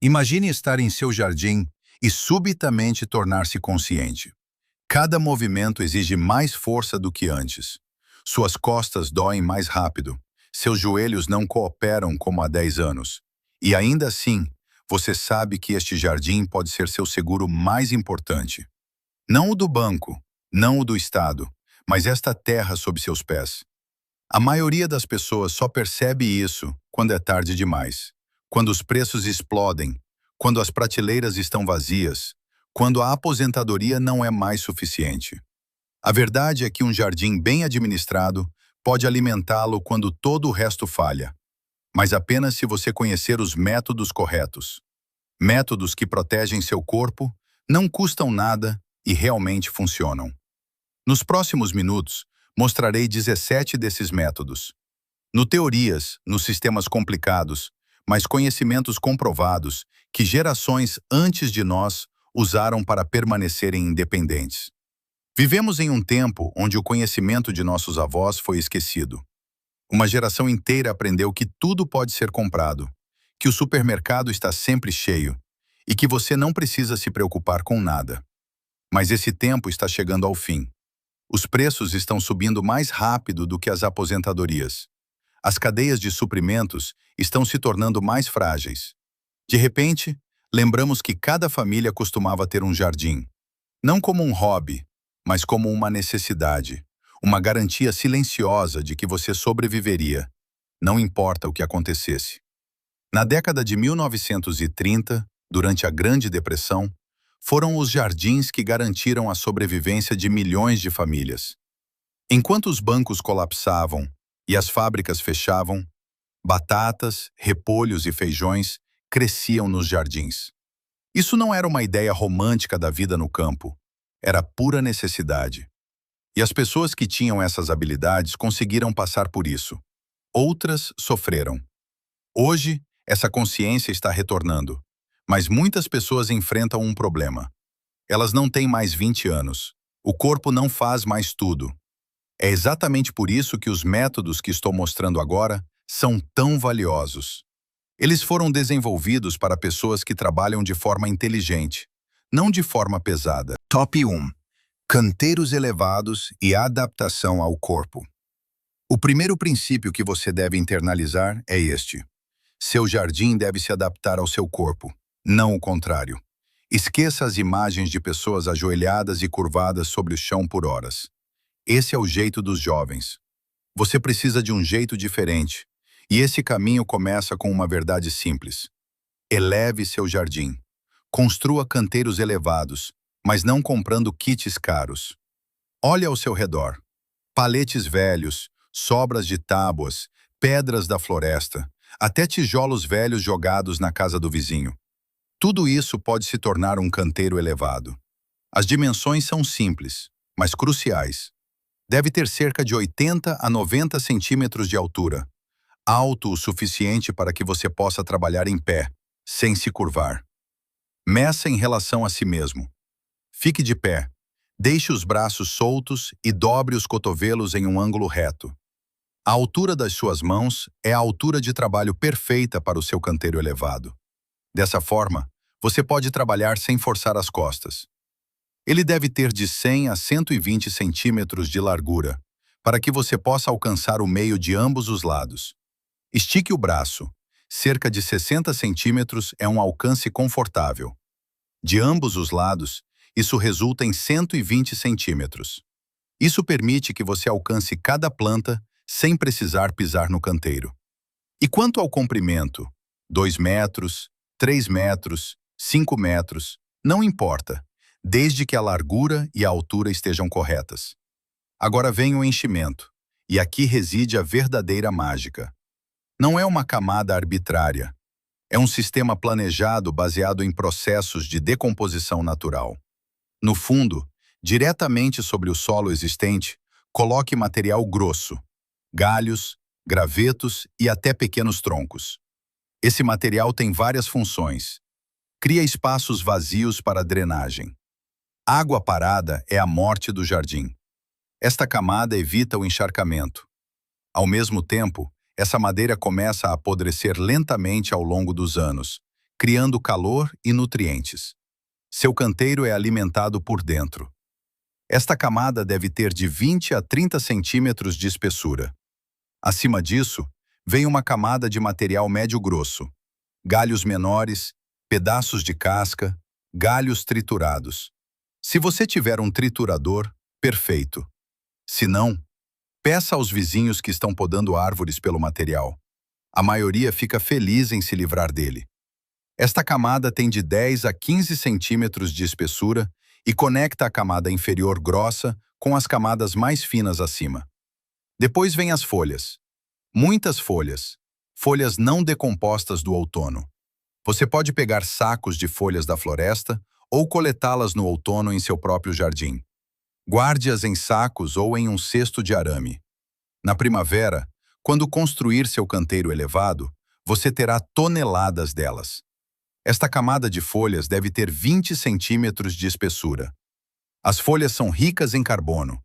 Imagine estar em seu jardim e subitamente tornar-se consciente. Cada movimento exige mais força do que antes. Suas costas doem mais rápido. Seus joelhos não cooperam como há 10 anos. E ainda assim, você sabe que este jardim pode ser seu seguro mais importante. Não o do banco, não o do Estado, mas esta terra sob seus pés. A maioria das pessoas só percebe isso quando é tarde demais. Quando os preços explodem, quando as prateleiras estão vazias, quando a aposentadoria não é mais suficiente. A verdade é que um jardim bem administrado pode alimentá-lo quando todo o resto falha, mas apenas se você conhecer os métodos corretos. Métodos que protegem seu corpo, não custam nada e realmente funcionam. Nos próximos minutos, mostrarei 17 desses métodos. No teorias, nos sistemas complicados, mas conhecimentos comprovados que gerações antes de nós usaram para permanecerem independentes. Vivemos em um tempo onde o conhecimento de nossos avós foi esquecido. Uma geração inteira aprendeu que tudo pode ser comprado, que o supermercado está sempre cheio e que você não precisa se preocupar com nada. Mas esse tempo está chegando ao fim. Os preços estão subindo mais rápido do que as aposentadorias. As cadeias de suprimentos estão se tornando mais frágeis. De repente, lembramos que cada família costumava ter um jardim. Não como um hobby, mas como uma necessidade. Uma garantia silenciosa de que você sobreviveria, não importa o que acontecesse. Na década de 1930, durante a Grande Depressão, foram os jardins que garantiram a sobrevivência de milhões de famílias. Enquanto os bancos colapsavam e as fábricas fechavam, batatas, repolhos e feijões cresciam nos jardins. Isso não era uma ideia romântica da vida no campo, era pura necessidade. E as pessoas que tinham essas habilidades conseguiram passar por isso. Outras sofreram. Hoje, essa consciência está retornando, mas muitas pessoas enfrentam um problema. Elas não têm mais 20 anos. O corpo não faz mais tudo. É exatamente por isso que os métodos que estou mostrando agora são tão valiosos. Eles foram desenvolvidos para pessoas que trabalham de forma inteligente, não de forma pesada. Top 1. Canteiros elevados e adaptação ao corpo. O primeiro princípio que você deve internalizar é este. Seu jardim deve se adaptar ao seu corpo, não o contrário. Esqueça as imagens de pessoas ajoelhadas e curvadas sobre o chão por horas. Esse é o jeito dos jovens. Você precisa de um jeito diferente, e esse caminho começa com uma verdade simples. Eleve seu jardim. Construa canteiros elevados, mas não comprando kits caros. Olhe ao seu redor. Paletes velhos, sobras de tábuas, pedras da floresta, até tijolos velhos jogados na casa do vizinho. Tudo isso pode se tornar um canteiro elevado. As dimensões são simples, mas cruciais. Deve ter cerca de 80 a 90 centímetros de altura, alto o suficiente para que você possa trabalhar em pé, sem se curvar. Meça em relação a si mesmo. Fique de pé, deixe os braços soltos e dobre os cotovelos em um ângulo reto. A altura das suas mãos é a altura de trabalho perfeita para o seu canteiro elevado. Dessa forma, você pode trabalhar sem forçar as costas. Ele deve ter de 100 a 120 centímetros de largura, para que você possa alcançar o meio de ambos os lados. Estique o braço. Cerca de 60 centímetros é um alcance confortável. De ambos os lados, isso resulta em 120 centímetros. Isso permite que você alcance cada planta sem precisar pisar no canteiro. E quanto ao comprimento? 2 metros, 3 metros, 5 metros, não importa, desde que a largura e a altura estejam corretas. Agora vem o enchimento, e aqui reside a verdadeira mágica. Não é uma camada arbitrária. É um sistema planejado baseado em processos de decomposição natural. No fundo, diretamente sobre o solo existente, coloque material grosso, galhos, gravetos e até pequenos troncos. Esse material tem várias funções. Cria espaços vazios para drenagem. Água parada é a morte do jardim. Esta camada evita o encharcamento. Ao mesmo tempo, essa madeira começa a apodrecer lentamente ao longo dos anos, criando calor e nutrientes. Seu canteiro é alimentado por dentro. Esta camada deve ter de 20 a 30 centímetros de espessura. Acima disso, vem uma camada de material médio-grosso, galhos menores, pedaços de casca, galhos triturados. Se você tiver um triturador, perfeito. Se não, peça aos vizinhos que estão podando árvores pelo material. A maioria fica feliz em se livrar dele. Esta camada tem de 10 a 15 centímetros de espessura e conecta a camada inferior grossa com as camadas mais finas acima. Depois vem as folhas. Muitas folhas. Folhas não decompostas do outono. Você pode pegar sacos de folhas da floresta ou coletá-las no outono em seu próprio jardim. Guarde-as em sacos ou em um cesto de arame. Na primavera, quando construir seu canteiro elevado, você terá toneladas delas. Esta camada de folhas deve ter 20 centímetros de espessura. As folhas são ricas em carbono.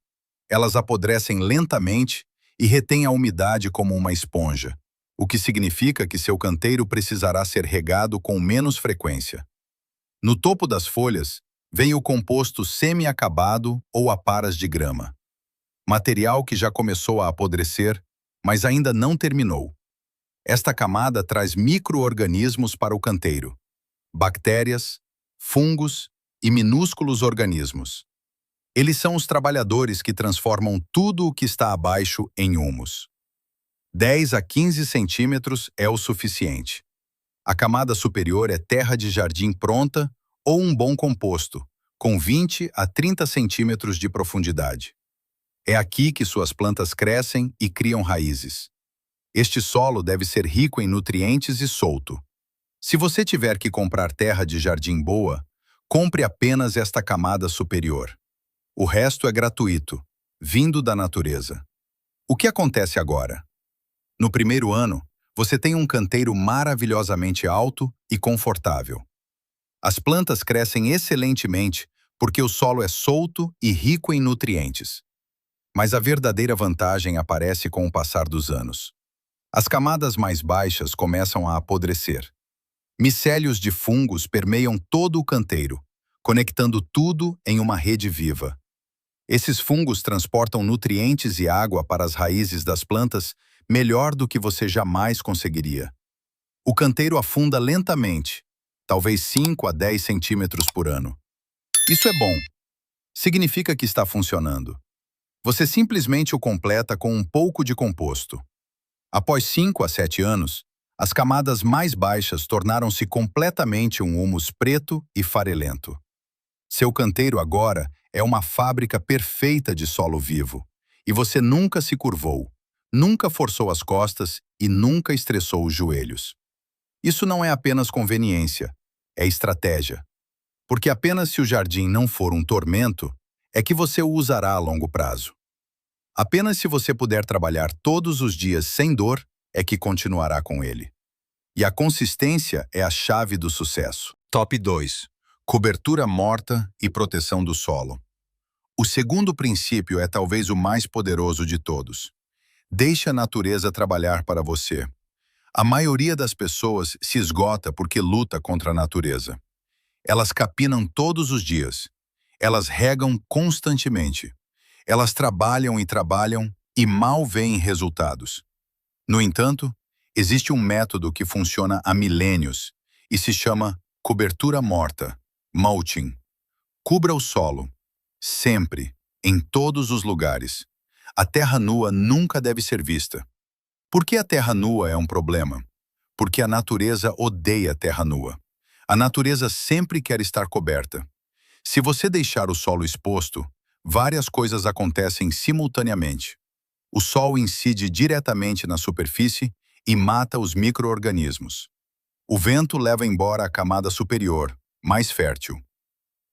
Elas apodrecem lentamente e retêm a umidade como uma esponja, o que significa que seu canteiro precisará ser regado com menos frequência. No topo das folhas, vem o composto semi-acabado ou aparas de grama. Material que já começou a apodrecer, mas ainda não terminou. Esta camada traz micro-organismos para o canteiro. Bactérias, fungos e minúsculos organismos. Eles são os trabalhadores que transformam tudo o que está abaixo em humus. 10 a 15 centímetros é o suficiente. A camada superior é terra de jardim pronta ou um bom composto, com 20 a 30 centímetros de profundidade. É aqui que suas plantas crescem e criam raízes. Este solo deve ser rico em nutrientes e solto. Se você tiver que comprar terra de jardim boa, compre apenas esta camada superior. O resto é gratuito, vindo da natureza. O que acontece agora? No primeiro ano, você tem um canteiro maravilhosamente alto e confortável. As plantas crescem excelentemente porque o solo é solto e rico em nutrientes. Mas a verdadeira vantagem aparece com o passar dos anos. As camadas mais baixas começam a apodrecer. Micélios de fungos permeiam todo o canteiro, conectando tudo em uma rede viva. Esses fungos transportam nutrientes e água para as raízes das plantas melhor do que você jamais conseguiria. O canteiro afunda lentamente, talvez 5 a 10 centímetros por ano. Isso é bom. Significa que está funcionando. Você simplesmente o completa com um pouco de composto. Após 5 a 7 anos, as camadas mais baixas tornaram-se completamente um humus preto e farelento. Seu canteiro agora é uma fábrica perfeita de solo vivo, e você nunca se curvou, nunca forçou as costas e nunca estressou os joelhos. Isso não é apenas conveniência, é estratégia. Porque apenas se o jardim não for um tormento, é que você o usará a longo prazo. Apenas se você puder trabalhar todos os dias sem dor, é que continuará com ele. E a consistência é a chave do sucesso. Top 2. Cobertura morta e proteção do solo. O segundo princípio é talvez o mais poderoso de todos. Deixe a natureza trabalhar para você. A maioria das pessoas se esgota porque luta contra a natureza. Elas capinam todos os dias. Elas regam constantemente. Elas trabalham e mal veem resultados. No entanto, existe um método que funciona há milênios e se chama cobertura morta, mulching. Cubra o solo, sempre, em todos os lugares. A terra nua nunca deve ser vista. Por que a terra nua é um problema? Porque a natureza odeia terra nua. A natureza sempre quer estar coberta. Se você deixar o solo exposto, várias coisas acontecem simultaneamente. O sol incide diretamente na superfície e mata os micro-organismos. O vento leva embora a camada superior, mais fértil.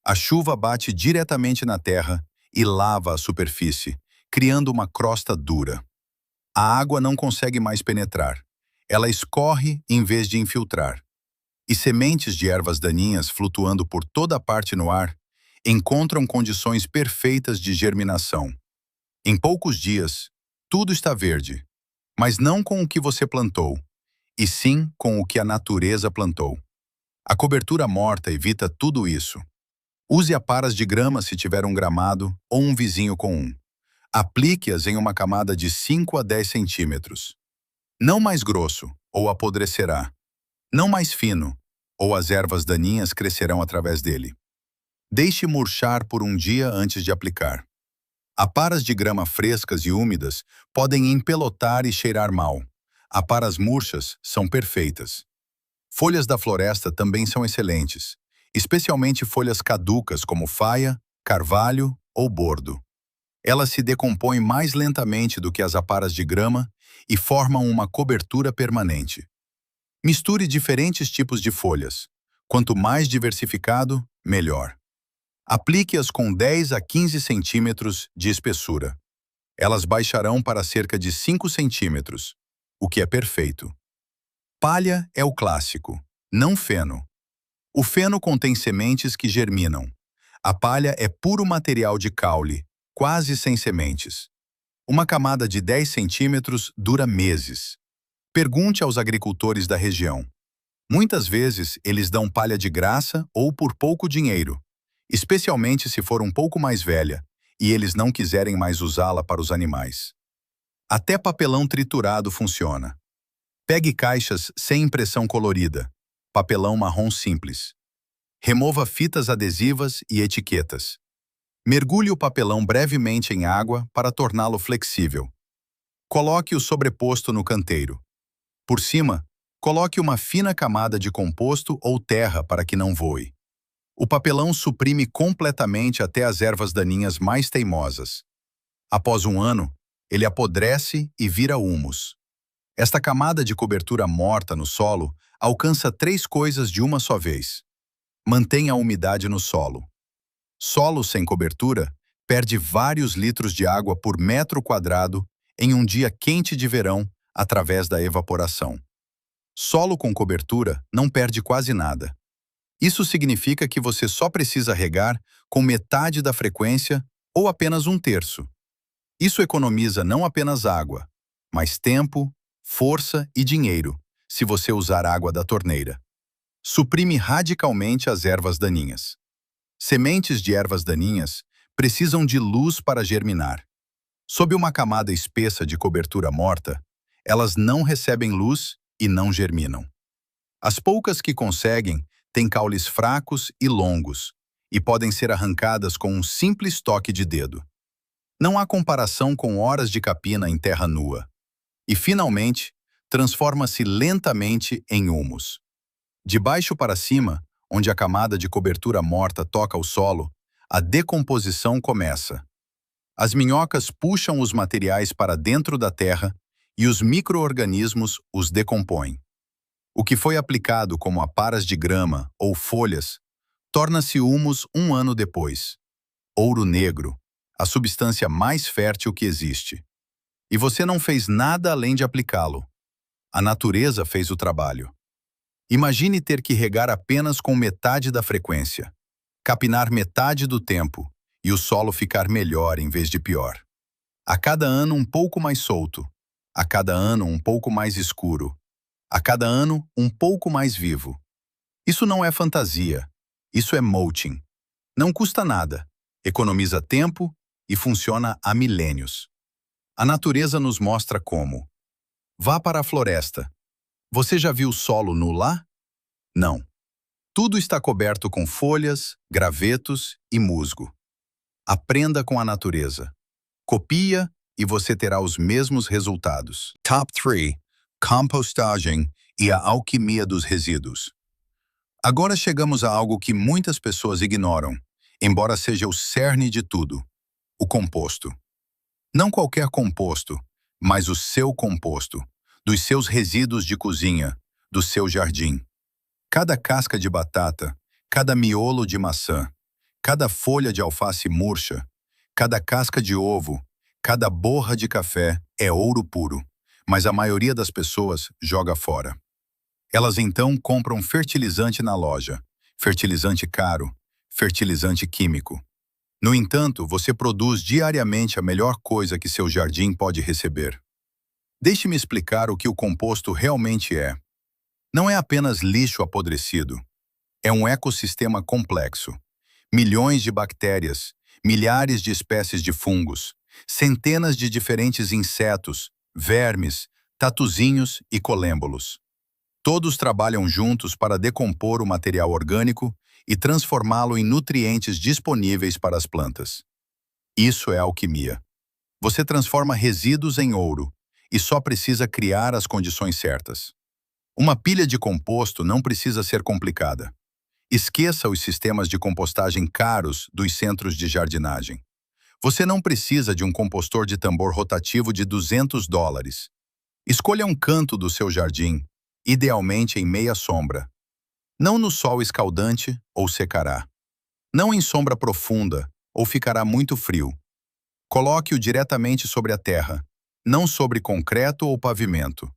A chuva bate diretamente na terra e lava a superfície, criando uma crosta dura. A água não consegue mais penetrar. Ela escorre em vez de infiltrar. E sementes de ervas daninhas flutuando por toda parte no ar encontram condições perfeitas de germinação. Em poucos dias, tudo está verde, mas não com o que você plantou, e sim com o que a natureza plantou. A cobertura morta evita tudo isso. Use aparas de grama se tiver um gramado ou um vizinho com um. Aplique-as em uma camada de 5 a 10 centímetros. Não mais grosso, ou apodrecerá. Não mais fino, ou as ervas daninhas crescerão através dele. Deixe murchar por um dia antes de aplicar. Aparas de grama frescas e úmidas podem empelotar e cheirar mal. Aparas murchas são perfeitas. Folhas da floresta também são excelentes, especialmente folhas caducas como faia, carvalho ou bordo. Elas se decompõem mais lentamente do que as aparas de grama e formam uma cobertura permanente. Misture diferentes tipos de folhas. Quanto mais diversificado, melhor. Aplique-as com 10 a 15 centímetros de espessura. Elas baixarão para cerca de 5 centímetros, o que é perfeito. Palha é o clássico, não feno. O feno contém sementes que germinam. A palha é puro material de caule, quase sem sementes. Uma camada de 10 centímetros dura meses. Pergunte aos agricultores da região. Muitas vezes, eles dão palha de graça ou por pouco dinheiro, especialmente se for um pouco mais velha e eles não quiserem mais usá-la para os animais. Até papelão triturado funciona. Pegue caixas sem impressão colorida, papelão marrom simples. Remova fitas adesivas e etiquetas. Mergulhe o papelão brevemente em água para torná-lo flexível. Coloque o sobreposto no canteiro. Por cima, coloque uma fina camada de composto ou terra para que não voe. O papelão suprime completamente até as ervas daninhas mais teimosas. Após um ano, ele apodrece e vira humus. Esta camada de cobertura morta no solo alcança 3 coisas de uma só vez. Mantenha a umidade no solo. Solo sem cobertura perde vários litros de água por metro quadrado em um dia quente de verão através da evaporação. Solo com cobertura não perde quase nada. Isso significa que você só precisa regar com metade da frequência ou apenas 1/3. Isso economiza não apenas água, mas tempo, força e dinheiro, se você usar água da torneira. Suprime radicalmente as ervas daninhas. Sementes de ervas daninhas precisam de luz para germinar. Sob uma camada espessa de cobertura morta, elas não recebem luz e não germinam. As poucas que conseguem têm caules fracos e longos e podem ser arrancadas com um simples toque de dedo. Não há comparação com horas de capina em terra nua. E, finalmente, transforma-se lentamente em humus. De baixo para cima, onde a camada de cobertura morta toca o solo, a decomposição começa. As minhocas puxam os materiais para dentro da terra e os micro-organismos os decompõem. O que foi aplicado como aparas de grama ou folhas torna-se humus um ano depois. Ouro negro, a substância mais fértil que existe. E você não fez nada além de aplicá-lo. A natureza fez o trabalho. Imagine ter que regar apenas com metade da frequência, capinar metade do tempo e o solo ficar melhor em vez de pior. A cada ano um pouco mais solto, a cada ano um pouco mais escuro, a cada ano um pouco mais vivo. Isso não é fantasia, isso é mulching. Não custa nada, economiza tempo e funciona há milênios. A natureza nos mostra como. Vá para a floresta. Você já viu solo nu lá? Não. Tudo está coberto com folhas, gravetos e musgo. Aprenda com a natureza. Copia e você terá os mesmos resultados. Top 3. Compostagem e a alquimia dos resíduos. Agora chegamos a algo que muitas pessoas ignoram, embora seja o cerne de tudo: o composto. Não qualquer composto, mas o seu composto, dos seus resíduos de cozinha, do seu jardim. Cada casca de batata, cada miolo de maçã, cada folha de alface murcha, cada casca de ovo, cada borra de café é ouro puro, mas a maioria das pessoas joga fora. Elas então compram fertilizante na loja, fertilizante caro, fertilizante químico. No entanto, você produz diariamente a melhor coisa que seu jardim pode receber. Deixe-me explicar o que o composto realmente é. Não é apenas lixo apodrecido. É um ecossistema complexo. Milhões de bactérias, milhares de espécies de fungos, centenas de diferentes insetos, vermes, tatuzinhos e colêmbolos. Todos trabalham juntos para decompor o material orgânico e transformá-lo em nutrientes disponíveis para as plantas. Isso é alquimia. Você transforma resíduos em ouro e só precisa criar as condições certas. Uma pilha de composto não precisa ser complicada. Esqueça os sistemas de compostagem caros dos centros de jardinagem. Você não precisa de um compostor de tambor rotativo de $200. Escolha um canto do seu jardim, idealmente em meia sombra. Não no sol escaldante ou secará. Não em sombra profunda ou ficará muito frio. Coloque-o diretamente sobre a terra, não sobre concreto ou pavimento.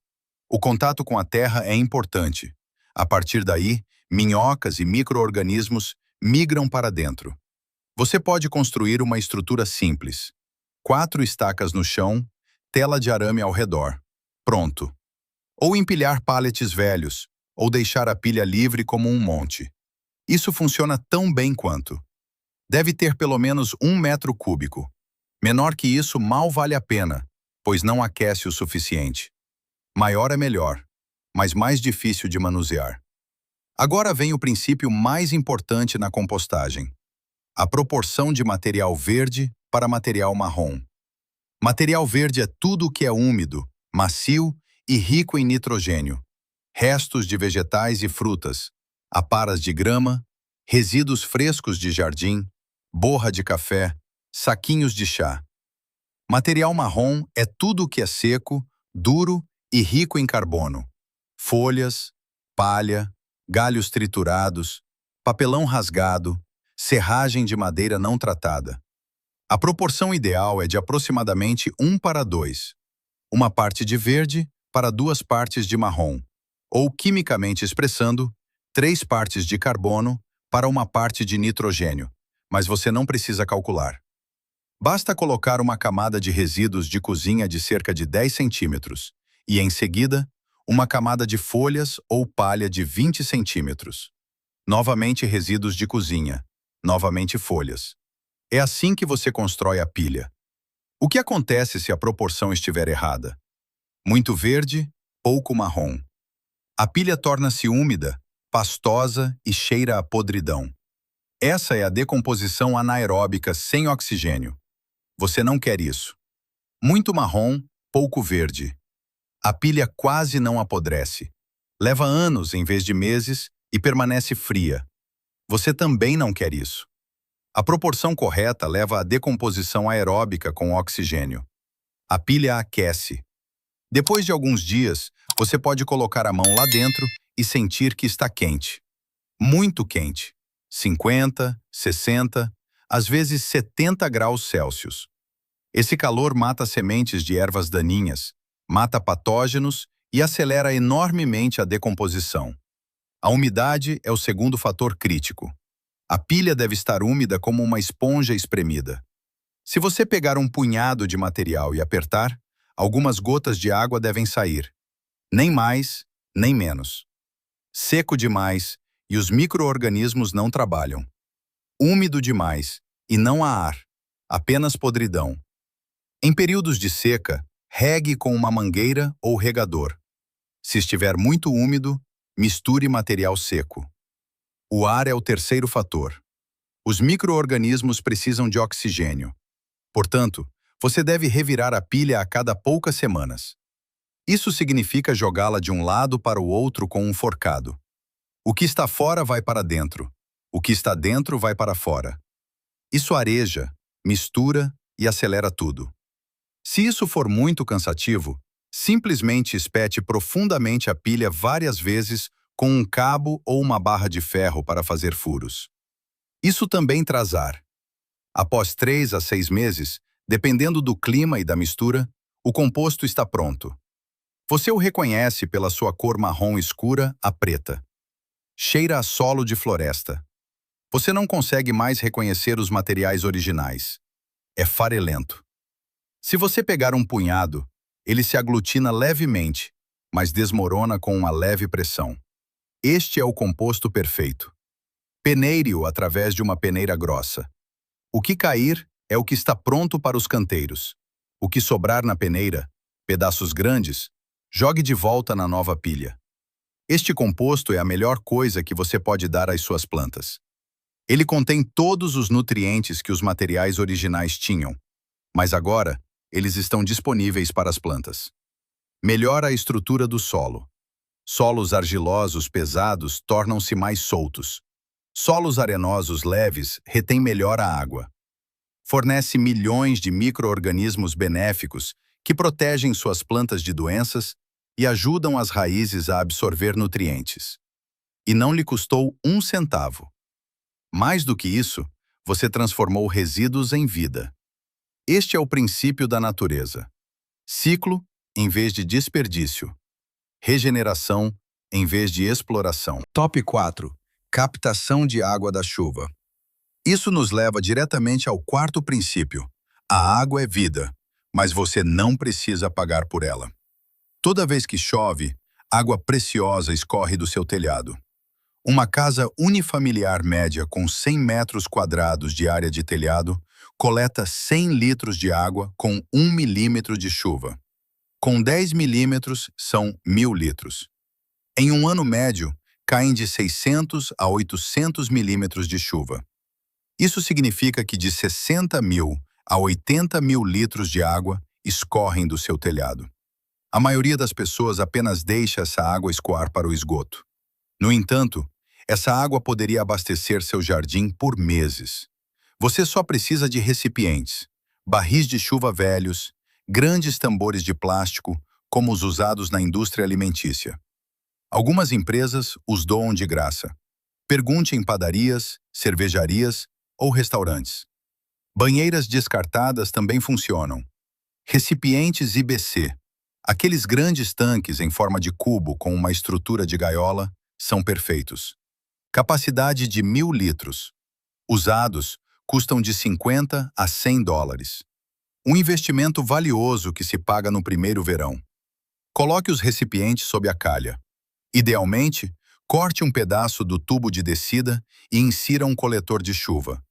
O contato com a terra é importante. A partir daí, minhocas e micro-organismos migram para dentro. Você pode construir uma estrutura simples. 4 estacas no chão, tela de arame ao redor. Pronto. Ou empilhar pallets velhos, ou deixar a pilha livre como um monte. Isso funciona tão bem quanto. Deve ter pelo menos 1 metro cúbico. Menor que isso mal vale a pena, pois não aquece o suficiente. Maior é melhor, mas mais difícil de manusear. Agora vem o princípio mais importante na compostagem: a proporção de material verde para material marrom. Material verde é tudo o que é úmido, macio e rico em nitrogênio. Restos de vegetais e frutas, aparas de grama, resíduos frescos de jardim, borra de café, saquinhos de chá. Material marrom é tudo o que é seco, duro e rico em carbono. Folhas, palha, galhos triturados, papelão rasgado, serragem de madeira não tratada. A proporção ideal é de aproximadamente 1:2. Uma parte de verde para 2 partes de marrom, ou, quimicamente expressando, 3 partes de carbono para 1 parte de nitrogênio, mas você não precisa calcular. Basta colocar uma camada de resíduos de cozinha de cerca de 10 centímetros e, em seguida, uma camada de folhas ou palha de 20 centímetros. Novamente resíduos de cozinha, novamente folhas. É assim que você constrói a pilha. O que acontece se a proporção estiver errada? Muito verde, pouco marrom. A pilha torna-se úmida, pastosa e cheira a podridão. Essa é a decomposição anaeróbica sem oxigênio. Você não quer isso. Muito marrom, pouco verde. A pilha quase não apodrece. Leva anos em vez de meses e permanece fria. Você também não quer isso. A proporção correta leva à decomposição aeróbica com oxigênio. A pilha aquece. Depois de alguns dias, você pode colocar a mão lá dentro e sentir que está quente. Muito quente. 50, 60, às vezes 70 graus Celsius. Esse calor mata sementes de ervas daninhas, mata patógenos e acelera enormemente a decomposição. A umidade é o segundo fator crítico. A pilha deve estar úmida como uma esponja espremida. Se você pegar um punhado de material e apertar, algumas gotas de água devem sair. Nem mais, nem menos. Seco demais e os micro-organismos não trabalham. Úmido demais e não há ar, apenas podridão. Em períodos de seca, regue com uma mangueira ou regador. Se estiver muito úmido, misture material seco. O ar é o terceiro fator. Os micro-organismos precisam de oxigênio. Portanto, você deve revirar a pilha a cada poucas semanas. Isso significa jogá-la de um lado para o outro com um forcado. O que está fora vai para dentro. O que está dentro vai para fora. Isso areja, mistura e acelera tudo. Se isso for muito cansativo, simplesmente espete profundamente a pilha várias vezes com um cabo ou uma barra de ferro para fazer furos. Isso também traz ar. Após 3 a 6 meses, dependendo do clima e da mistura, o composto está pronto. Você o reconhece pela sua cor marrom escura a preta. Cheira a solo de floresta. Você não consegue mais reconhecer os materiais originais. É farelento. Se você pegar um punhado, ele se aglutina levemente, mas desmorona com uma leve pressão. Este é o composto perfeito. Peneire-o através de uma peneira grossa. O que cair é o que está pronto para os canteiros. O que sobrar na peneira, pedaços grandes, jogue de volta na nova pilha. Este composto é a melhor coisa que você pode dar às suas plantas. Ele contém todos os nutrientes que os materiais originais tinham, mas agora eles estão disponíveis para as plantas. Melhora a estrutura do solo. Solos argilosos pesados tornam-se mais soltos. Solos arenosos leves retêm melhor a água. Fornece milhões de micro-organismos benéficos que protegem suas plantas de doenças e ajudam as raízes a absorver nutrientes. E não lhe custou 1 centavo. Mais do que isso, você transformou resíduos em vida. Este é o princípio da natureza. Ciclo em vez de desperdício. Regeneração em vez de exploração. Top 4. Captação de água da chuva. Isso nos leva diretamente ao quarto princípio. A água é vida, mas você não precisa pagar por ela. Toda vez que chove, água preciosa escorre do seu telhado. Uma casa unifamiliar média com 100 metros quadrados de área de telhado coleta 100 litros de água com 1 milímetro de chuva. Com 10 milímetros, são 1.000 litros. Em um ano médio, caem de 600 a 800 milímetros de chuva. Isso significa que de 60.000 a 80.000 litros de água escorrem do seu telhado. A maioria das pessoas apenas deixa essa água escoar para o esgoto. No entanto, essa água poderia abastecer seu jardim por meses. Você só precisa de recipientes, barris de chuva velhos, grandes tambores de plástico, como os usados na indústria alimentícia. Algumas empresas os doam de graça. Pergunte em padarias, cervejarias ou restaurantes. Banheiras descartadas também funcionam. Recipientes IBC, aqueles grandes tanques em forma de cubo com uma estrutura de gaiola, são perfeitos. Capacidade de 1.000 litros. Usados, custam de 50 a 100 dólares. Um investimento valioso que se paga no primeiro verão. Coloque os recipientes sob a calha. Idealmente, corte um pedaço do tubo de descida e insira um coletor de chuva.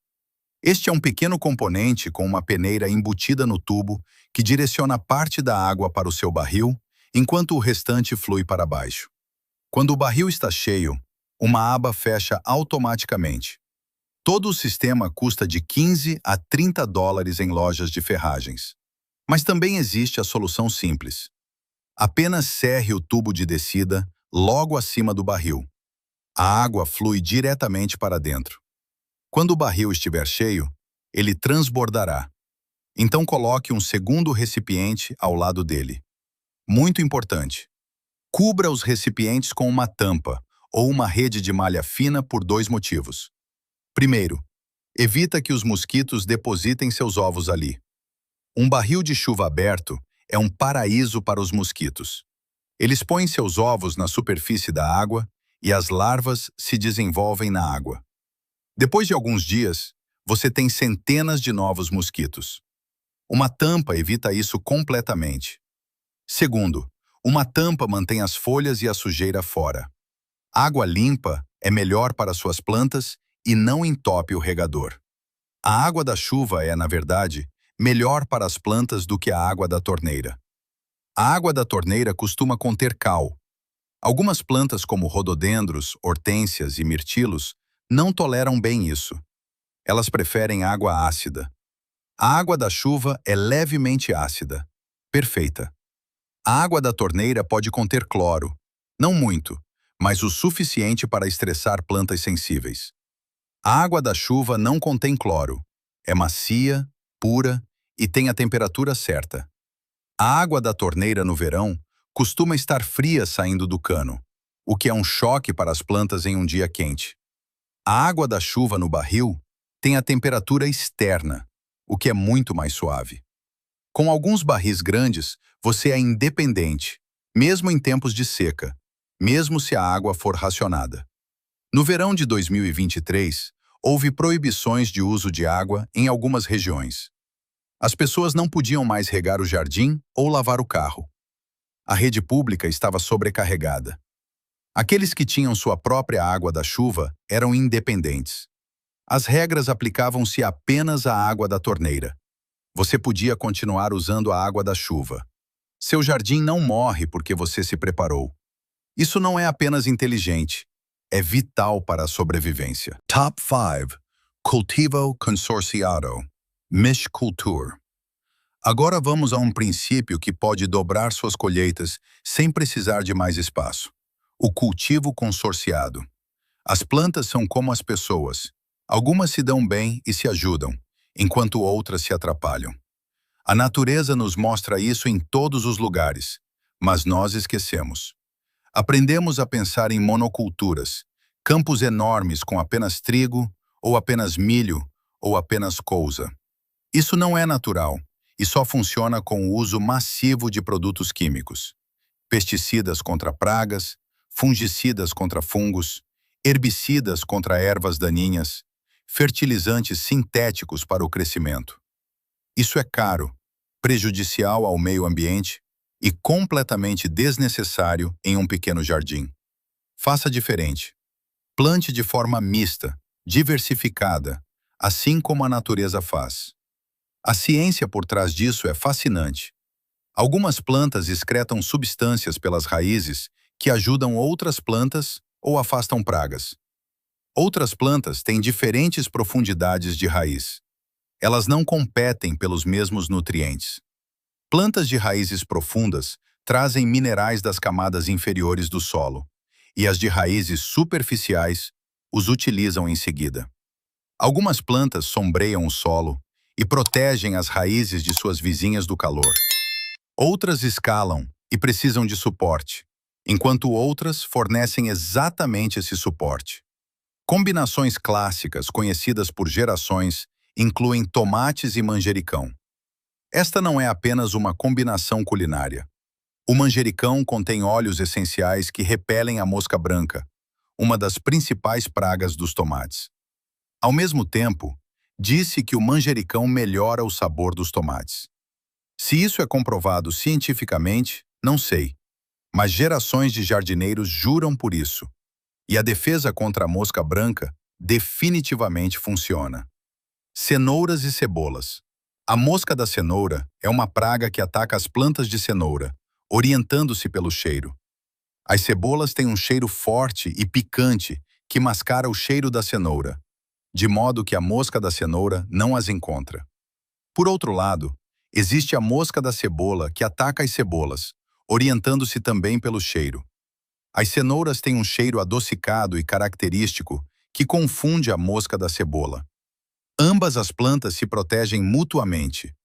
Este é um pequeno componente com uma peneira embutida no tubo que direciona parte da água para o seu barril, enquanto o restante flui para baixo. Quando o barril está cheio, uma aba fecha automaticamente. Todo o sistema custa de 15 a 30 dólares em lojas de ferragens. Mas também existe a solução simples. Apenas cerre o tubo de descida logo acima do barril. A água flui diretamente para dentro. Quando o barril estiver cheio, ele transbordará. Então coloque um segundo recipiente ao lado dele. Muito importante. Cubra os recipientes com uma tampa ou uma rede de malha fina por 2 motivos. Primeiro, evita que os mosquitos depositem seus ovos ali. Um barril de chuva aberto é um paraíso para os mosquitos. Eles põem seus ovos na superfície da água e as larvas se desenvolvem na água. Depois de alguns dias, você tem centenas de novos mosquitos. Uma tampa evita isso completamente. Segundo, uma tampa mantém as folhas e a sujeira fora. Água limpa é melhor para suas plantas e não entope o regador. A água da chuva é, na verdade, melhor para as plantas do que a água da torneira. A água da torneira costuma conter cal. Algumas plantas como rododendros, hortênsias e mirtilos não toleram bem isso. Elas preferem água ácida. A água da chuva é levemente ácida. Perfeita. A água da torneira pode conter cloro. Não muito, mas o suficiente para estressar plantas sensíveis. A água da chuva não contém cloro. É macia, pura e tem a temperatura certa. A água da torneira no verão costuma estar fria saindo do cano, o que é um choque para as plantas em um dia quente. A água da chuva no barril tem a temperatura externa, o que é muito mais suave. Com alguns barris grandes, você é independente, mesmo em tempos de seca, mesmo se a água for racionada. No verão de 2023, houve proibições de uso de água em algumas regiões. As pessoas não podiam mais regar o jardim ou lavar o carro. A rede pública estava sobrecarregada. Aqueles que tinham sua própria água da chuva eram independentes. As regras aplicavam-se apenas à água da torneira. Você podia continuar usando a água da chuva. Seu jardim não morre porque você se preparou. Isso não é apenas inteligente, é vital para a sobrevivência. Top 5. Cultivo consorciado. Mischkultur. Agora vamos a um princípio que pode dobrar suas colheitas sem precisar de mais espaço. O cultivo consorciado. As plantas são como as pessoas. Algumas se dão bem e se ajudam, enquanto outras se atrapalham. A natureza nos mostra isso em todos os lugares, mas nós esquecemos. Aprendemos a pensar em monoculturas, campos enormes com apenas trigo, ou apenas milho, ou apenas couza. Isso não é natural e só funciona com o uso massivo de produtos químicos. Pesticidas contra pragas, fungicidas contra fungos, herbicidas contra ervas daninhas, fertilizantes sintéticos para o crescimento. Isso é caro, prejudicial ao meio ambiente e completamente desnecessário em um pequeno jardim. Faça diferente. Plante de forma mista, diversificada, assim como a natureza faz. A ciência por trás disso é fascinante. Algumas plantas excretam substâncias pelas raízes que ajudam outras plantas ou afastam pragas. Outras plantas têm diferentes profundidades de raiz. Elas não competem pelos mesmos nutrientes. Plantas de raízes profundas trazem minerais das camadas inferiores do solo, e as de raízes superficiais os utilizam em seguida. Algumas plantas sombreiam o solo e protegem as raízes de suas vizinhas do calor. Outras escalam e precisam de suporte, enquanto outras fornecem exatamente esse suporte. Combinações clássicas conhecidas por gerações incluem tomates e manjericão. Esta não é apenas uma combinação culinária. O manjericão contém óleos essenciais que repelem a mosca branca, uma das principais pragas dos tomates. Ao mesmo tempo, disse que o manjericão melhora o sabor dos tomates. Se isso é comprovado cientificamente, não sei, mas gerações de jardineiros juram por isso. E a defesa contra a mosca branca definitivamente funciona. Cenouras e cebolas. A mosca da cenoura é uma praga que ataca as plantas de cenoura, orientando-se pelo cheiro. As cebolas têm um cheiro forte e picante que mascara o cheiro da cenoura, de modo que a mosca da cenoura não as encontra. Por outro lado, existe a mosca da cebola que ataca as cebolas, orientando-se também pelo cheiro. As cenouras têm um cheiro adocicado e característico que confunde a mosca da cebola. Ambas as plantas se protegem mutuamente.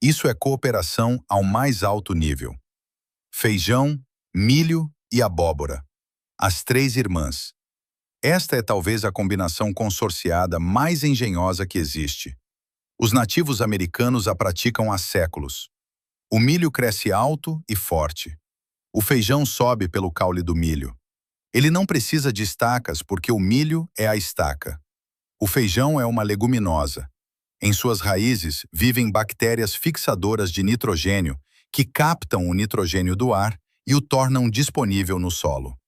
Isso é cooperação ao mais alto nível. Feijão, milho e abóbora. As três irmãs. Esta é talvez a combinação consorciada mais engenhosa que existe. Os nativos americanos a praticam há séculos. O milho cresce alto e forte. O feijão sobe pelo caule do milho. Ele não precisa de estacas porque o milho é a estaca. O feijão é uma leguminosa. Em suas raízes vivem bactérias fixadoras de nitrogênio que captam o nitrogênio do ar e o tornam disponível no solo.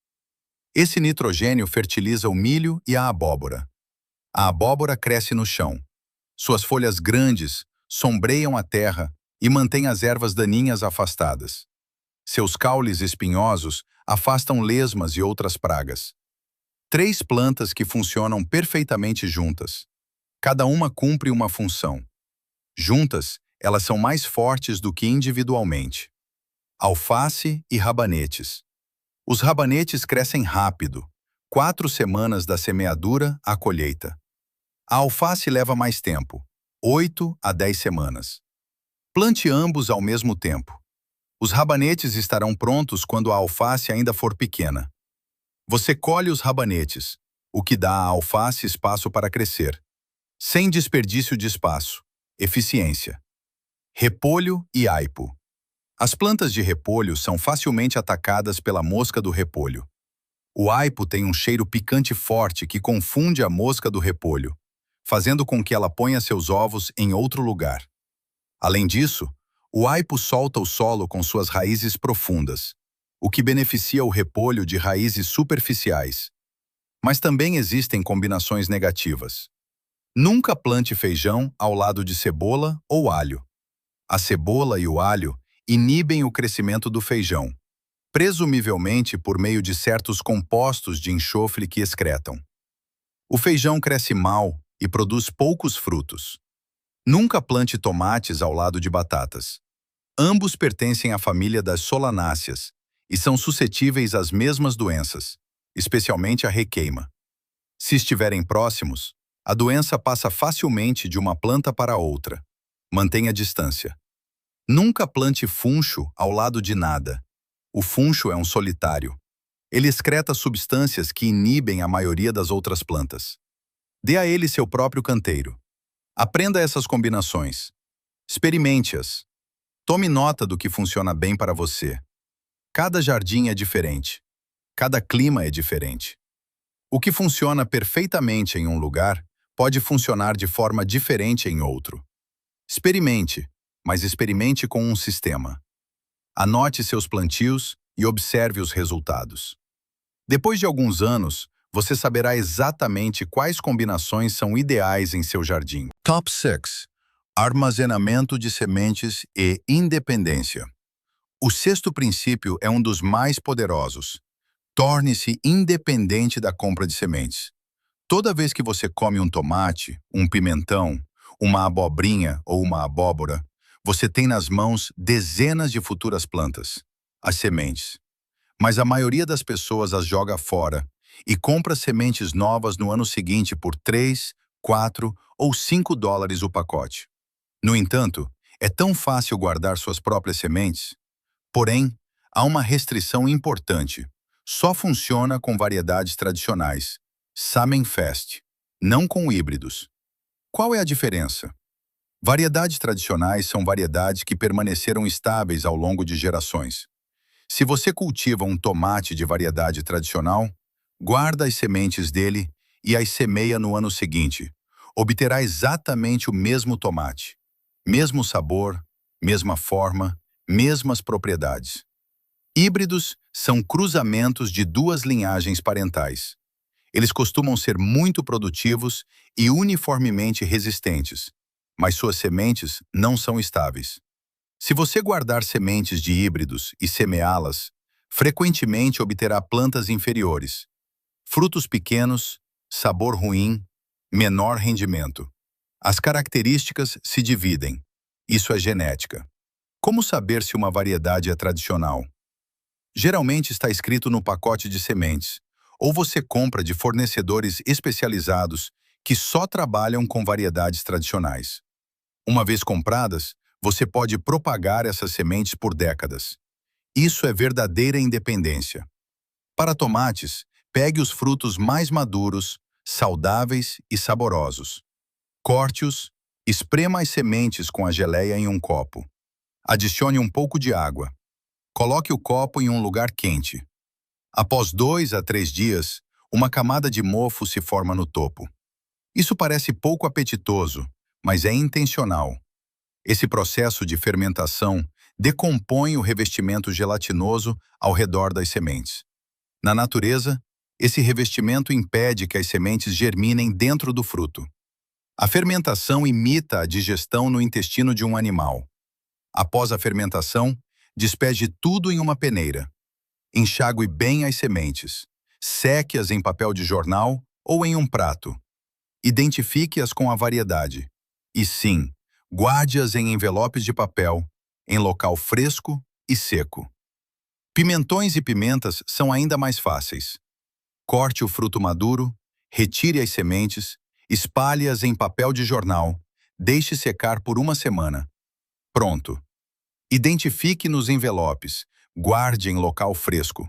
Esse nitrogênio fertiliza o milho e a abóbora. A abóbora cresce no chão. Suas folhas grandes sombreiam a terra e mantêm as ervas daninhas afastadas. Seus caules espinhosos afastam lesmas e outras pragas. Três plantas que funcionam perfeitamente juntas. Cada uma cumpre uma função. Juntas, elas são mais fortes do que individualmente. Alface e rabanetes. Os rabanetes crescem rápido, 4 semanas da semeadura à colheita. A alface leva mais tempo, 8 a 10 semanas. Plante ambos ao mesmo tempo. Os rabanetes estarão prontos quando a alface ainda for pequena. Você colhe os rabanetes, o que dá à alface espaço para crescer. Sem desperdício de espaço. Eficiência. Repolho e aipo. As plantas de repolho são facilmente atacadas pela mosca do repolho. O aipo tem um cheiro picante forte que confunde a mosca do repolho, fazendo com que ela ponha seus ovos em outro lugar. Além disso, o aipo solta o solo com suas raízes profundas. o que beneficia o repolho de raízes superficiais. Mas também existem combinações negativas. Nunca plante feijão ao lado de cebola ou alho. A cebola e o alho inibem o crescimento do feijão, presumivelmente por meio de certos compostos de enxofre que excretam. O feijão cresce mal e produz poucos frutos. Nunca plante tomates ao lado de batatas. Ambos pertencem à família das solanáceas e são suscetíveis às mesmas doenças, especialmente a requeima. Se estiverem próximos, a doença passa facilmente de uma planta para outra. Mantenha distância. Nunca plante funcho ao lado de nada. O funcho é um solitário. Ele excreta substâncias que inibem a maioria das outras plantas. Dê a ele seu próprio canteiro. Aprenda essas combinações. Experimente-as. Tome nota do que funciona bem para você. Cada jardim é diferente. Cada clima é diferente. O que funciona perfeitamente em um lugar pode funcionar de forma diferente em outro. Experimente, mas experimente com um sistema. Anote seus plantios e observe os resultados. Depois de alguns anos, você saberá exatamente quais combinações são ideais em seu jardim. Top 6. Armazenamento de sementes e independência. O sexto princípio é um dos mais poderosos. Torne-se independente da compra de sementes. Toda vez que você come um tomate, um pimentão, uma abobrinha ou uma abóbora, você tem nas mãos dezenas de futuras plantas, as sementes. Mas a maioria das pessoas as joga fora e compra sementes novas no ano seguinte por 3, 4 ou 5 dólares o pacote. No entanto, é tão fácil guardar suas próprias sementes. Porém, há uma restrição importante. Só funciona com variedades tradicionais. Samenfest, não com híbridos. Qual é a diferença? Variedades tradicionais são variedades que permaneceram estáveis ao longo de gerações. Se você cultiva um tomate de variedade tradicional, guarda as sementes dele e as semeia no ano seguinte. Obterá exatamente o mesmo tomate. Mesmo sabor, mesma forma, mesmas propriedades. Híbridos são cruzamentos de duas linhagens parentais. Eles costumam ser muito produtivos e uniformemente resistentes, mas suas sementes não são estáveis. Se você guardar sementes de híbridos e semeá-las, frequentemente obterá plantas inferiores, frutos pequenos, sabor ruim, menor rendimento. As características se dividem. Isso é genética. Como saber se uma variedade é tradicional? Geralmente está escrito no pacote de sementes, ou você compra de fornecedores especializados que só trabalham com variedades tradicionais. Uma vez compradas, você pode propagar essas sementes por décadas. Isso é verdadeira independência. Para tomates, pegue os frutos mais maduros, saudáveis e saborosos. Corte-os, esprema as sementes com a geleia em um copo. Adicione um pouco de água. Coloque o copo em um lugar quente. Após 2 a 3 dias, uma camada de mofo se forma no topo. Isso parece pouco apetitoso, mas é intencional. Esse processo de fermentação decompõe o revestimento gelatinoso ao redor das sementes. Na natureza, esse revestimento impede que as sementes germinem dentro do fruto. A fermentação imita a digestão no intestino de um animal. Após a fermentação, despeje tudo em uma peneira. Enxague bem as sementes. Seque-as em papel de jornal ou em um prato. Identifique-as com a variedade. E sim, guarde-as em envelopes de papel, em local fresco e seco. Pimentões e pimentas são ainda mais fáceis. Corte o fruto maduro, retire as sementes, espalhe-as em papel de jornal, deixe secar por 1 semana. Pronto. Identifique nos envelopes, guarde em local fresco.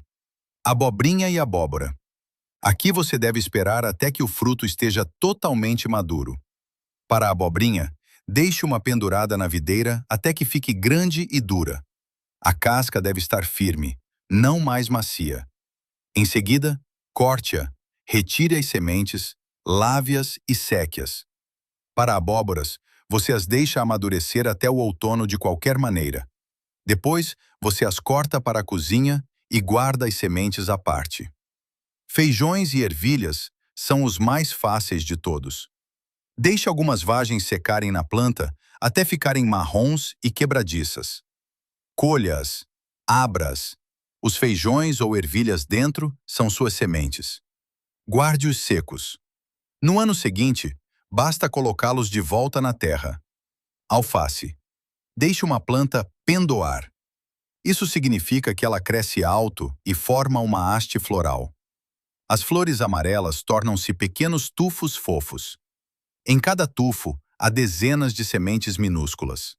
Abobrinha e abóbora. Aqui você deve esperar até que o fruto esteja totalmente maduro. Para a abobrinha, deixe uma pendurada na videira até que fique grande e dura. A casca deve estar firme, não mais macia. Em seguida, corte-a, retire as sementes, lave-as e seque-as. Para abóboras, você as deixa amadurecer até o outono de qualquer maneira. Depois, você as corta para a cozinha e guarda as sementes à parte. Feijões e ervilhas são os mais fáceis de todos. Deixe algumas vagens secarem na planta até ficarem marrons e quebradiças. Colha-as, abra-as. Os feijões ou ervilhas dentro são suas sementes. Guarde-os secos. No ano seguinte, basta colocá-los de volta na terra. Alface. Deixe uma planta pendoar. Isso significa que ela cresce alto e forma uma haste floral. As flores amarelas tornam-se pequenos tufos fofos. Em cada tufo, há dezenas de sementes minúsculas.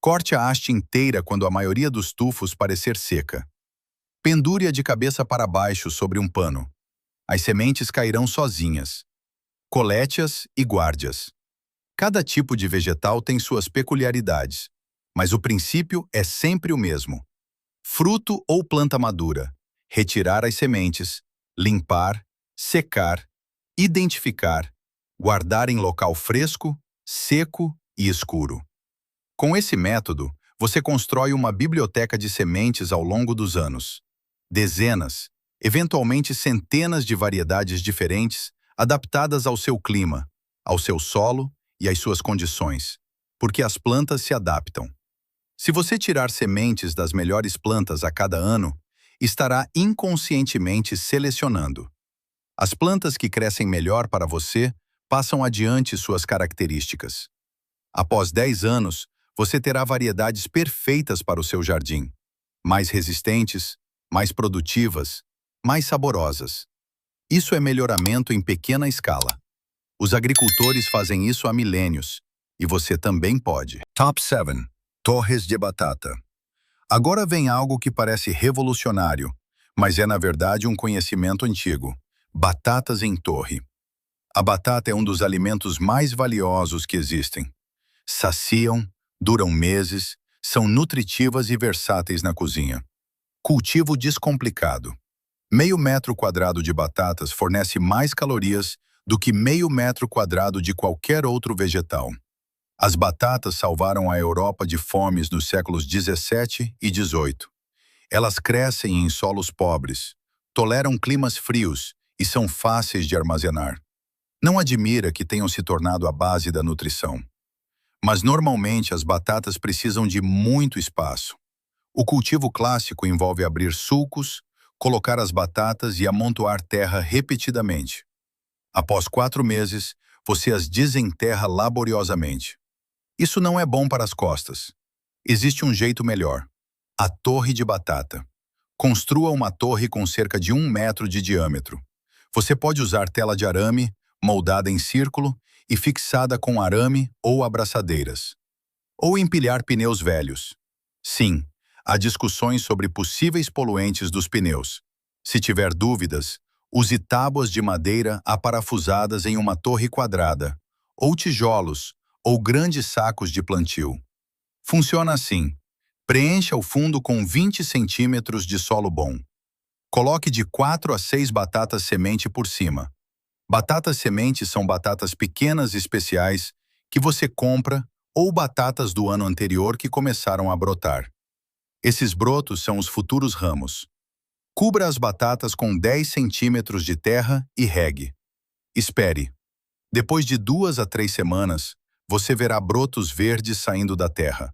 Corte a haste inteira quando a maioria dos tufos parecer seca. Pendure-a de cabeça para baixo sobre um pano. As sementes cairão sozinhas. Colete-as e guarde-as. Cada tipo de vegetal tem suas peculiaridades, mas o princípio é sempre o mesmo. Fruto ou planta madura. Retirar as sementes, limpar, secar, identificar, guardar em local fresco, seco e escuro. Com esse método, você constrói uma biblioteca de sementes ao longo dos anos. Dezenas, eventualmente centenas de variedades diferentes, adaptadas ao seu clima, ao seu solo e às suas condições, porque as plantas se adaptam. Se você tirar sementes das melhores plantas a cada ano, estará inconscientemente selecionando. As plantas que crescem melhor para você passam adiante suas características. Após 10 anos, você terá variedades perfeitas para o seu jardim. Mais resistentes, mais produtivas, mais saborosas. Isso é melhoramento em pequena escala. Os agricultores fazem isso há milênios, e você também pode. Top 7. Torres de batata. Agora vem algo que parece revolucionário, mas é na verdade um conhecimento antigo. Batatas em torre. A batata é um dos alimentos mais valiosos que existem. Saciam, duram meses, são nutritivas e versáteis na cozinha. Cultivo descomplicado. Meio metro quadrado de batatas fornece mais calorias do que meio metro quadrado de qualquer outro vegetal. As batatas salvaram a Europa de fomes nos séculos 17 e 18. Elas crescem em solos pobres, toleram climas frios e são fáceis de armazenar. Não admira que tenham se tornado a base da nutrição. Mas normalmente as batatas precisam de muito espaço. O cultivo clássico envolve abrir sulcos, colocar as batatas e amontoar terra repetidamente. Após 4 meses, você as desenterra laboriosamente. Isso não é bom para as costas. Existe um jeito melhor. A torre de batata. Construa uma torre com cerca de 1 metro de diâmetro. Você pode usar tela de arame, moldada em círculo e fixada com arame ou abraçadeiras. Ou empilhar pneus velhos. Sim, há discussões sobre possíveis poluentes dos pneus. Se tiver dúvidas, use tábuas de madeira aparafusadas em uma torre quadrada, ou tijolos, ou grandes sacos de plantio. Funciona assim. Preencha o fundo com 20 centímetros de solo bom. Coloque de 4 a 6 batatas semente por cima. Batatas semente são batatas pequenas e especiais que você compra ou batatas do ano anterior que começaram a brotar. Esses brotos são os futuros ramos. Cubra as batatas com 10 centímetros de terra e regue. Espere. Depois de 2 a 3 semanas, você verá brotos verdes saindo da terra.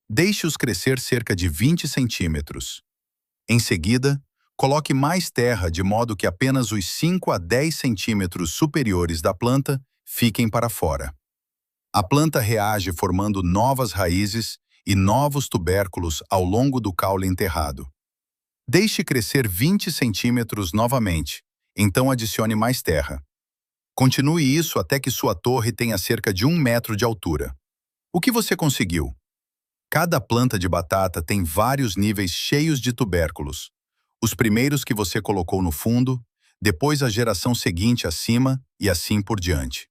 Deixe-os crescer cerca de 20 centímetros. Em seguida, coloque mais terra de modo que apenas os 5 a 10 centímetros superiores da planta fiquem para fora. A planta reage formando novas raízes e novos tubérculos ao longo do caule enterrado. Deixe crescer 20 centímetros novamente, então adicione mais terra. Continue isso até que sua torre tenha cerca de 1 metro de altura. O que você conseguiu? Cada planta de batata tem vários níveis cheios de tubérculos. Os primeiros que você colocou no fundo, depois a geração seguinte acima e assim por diante.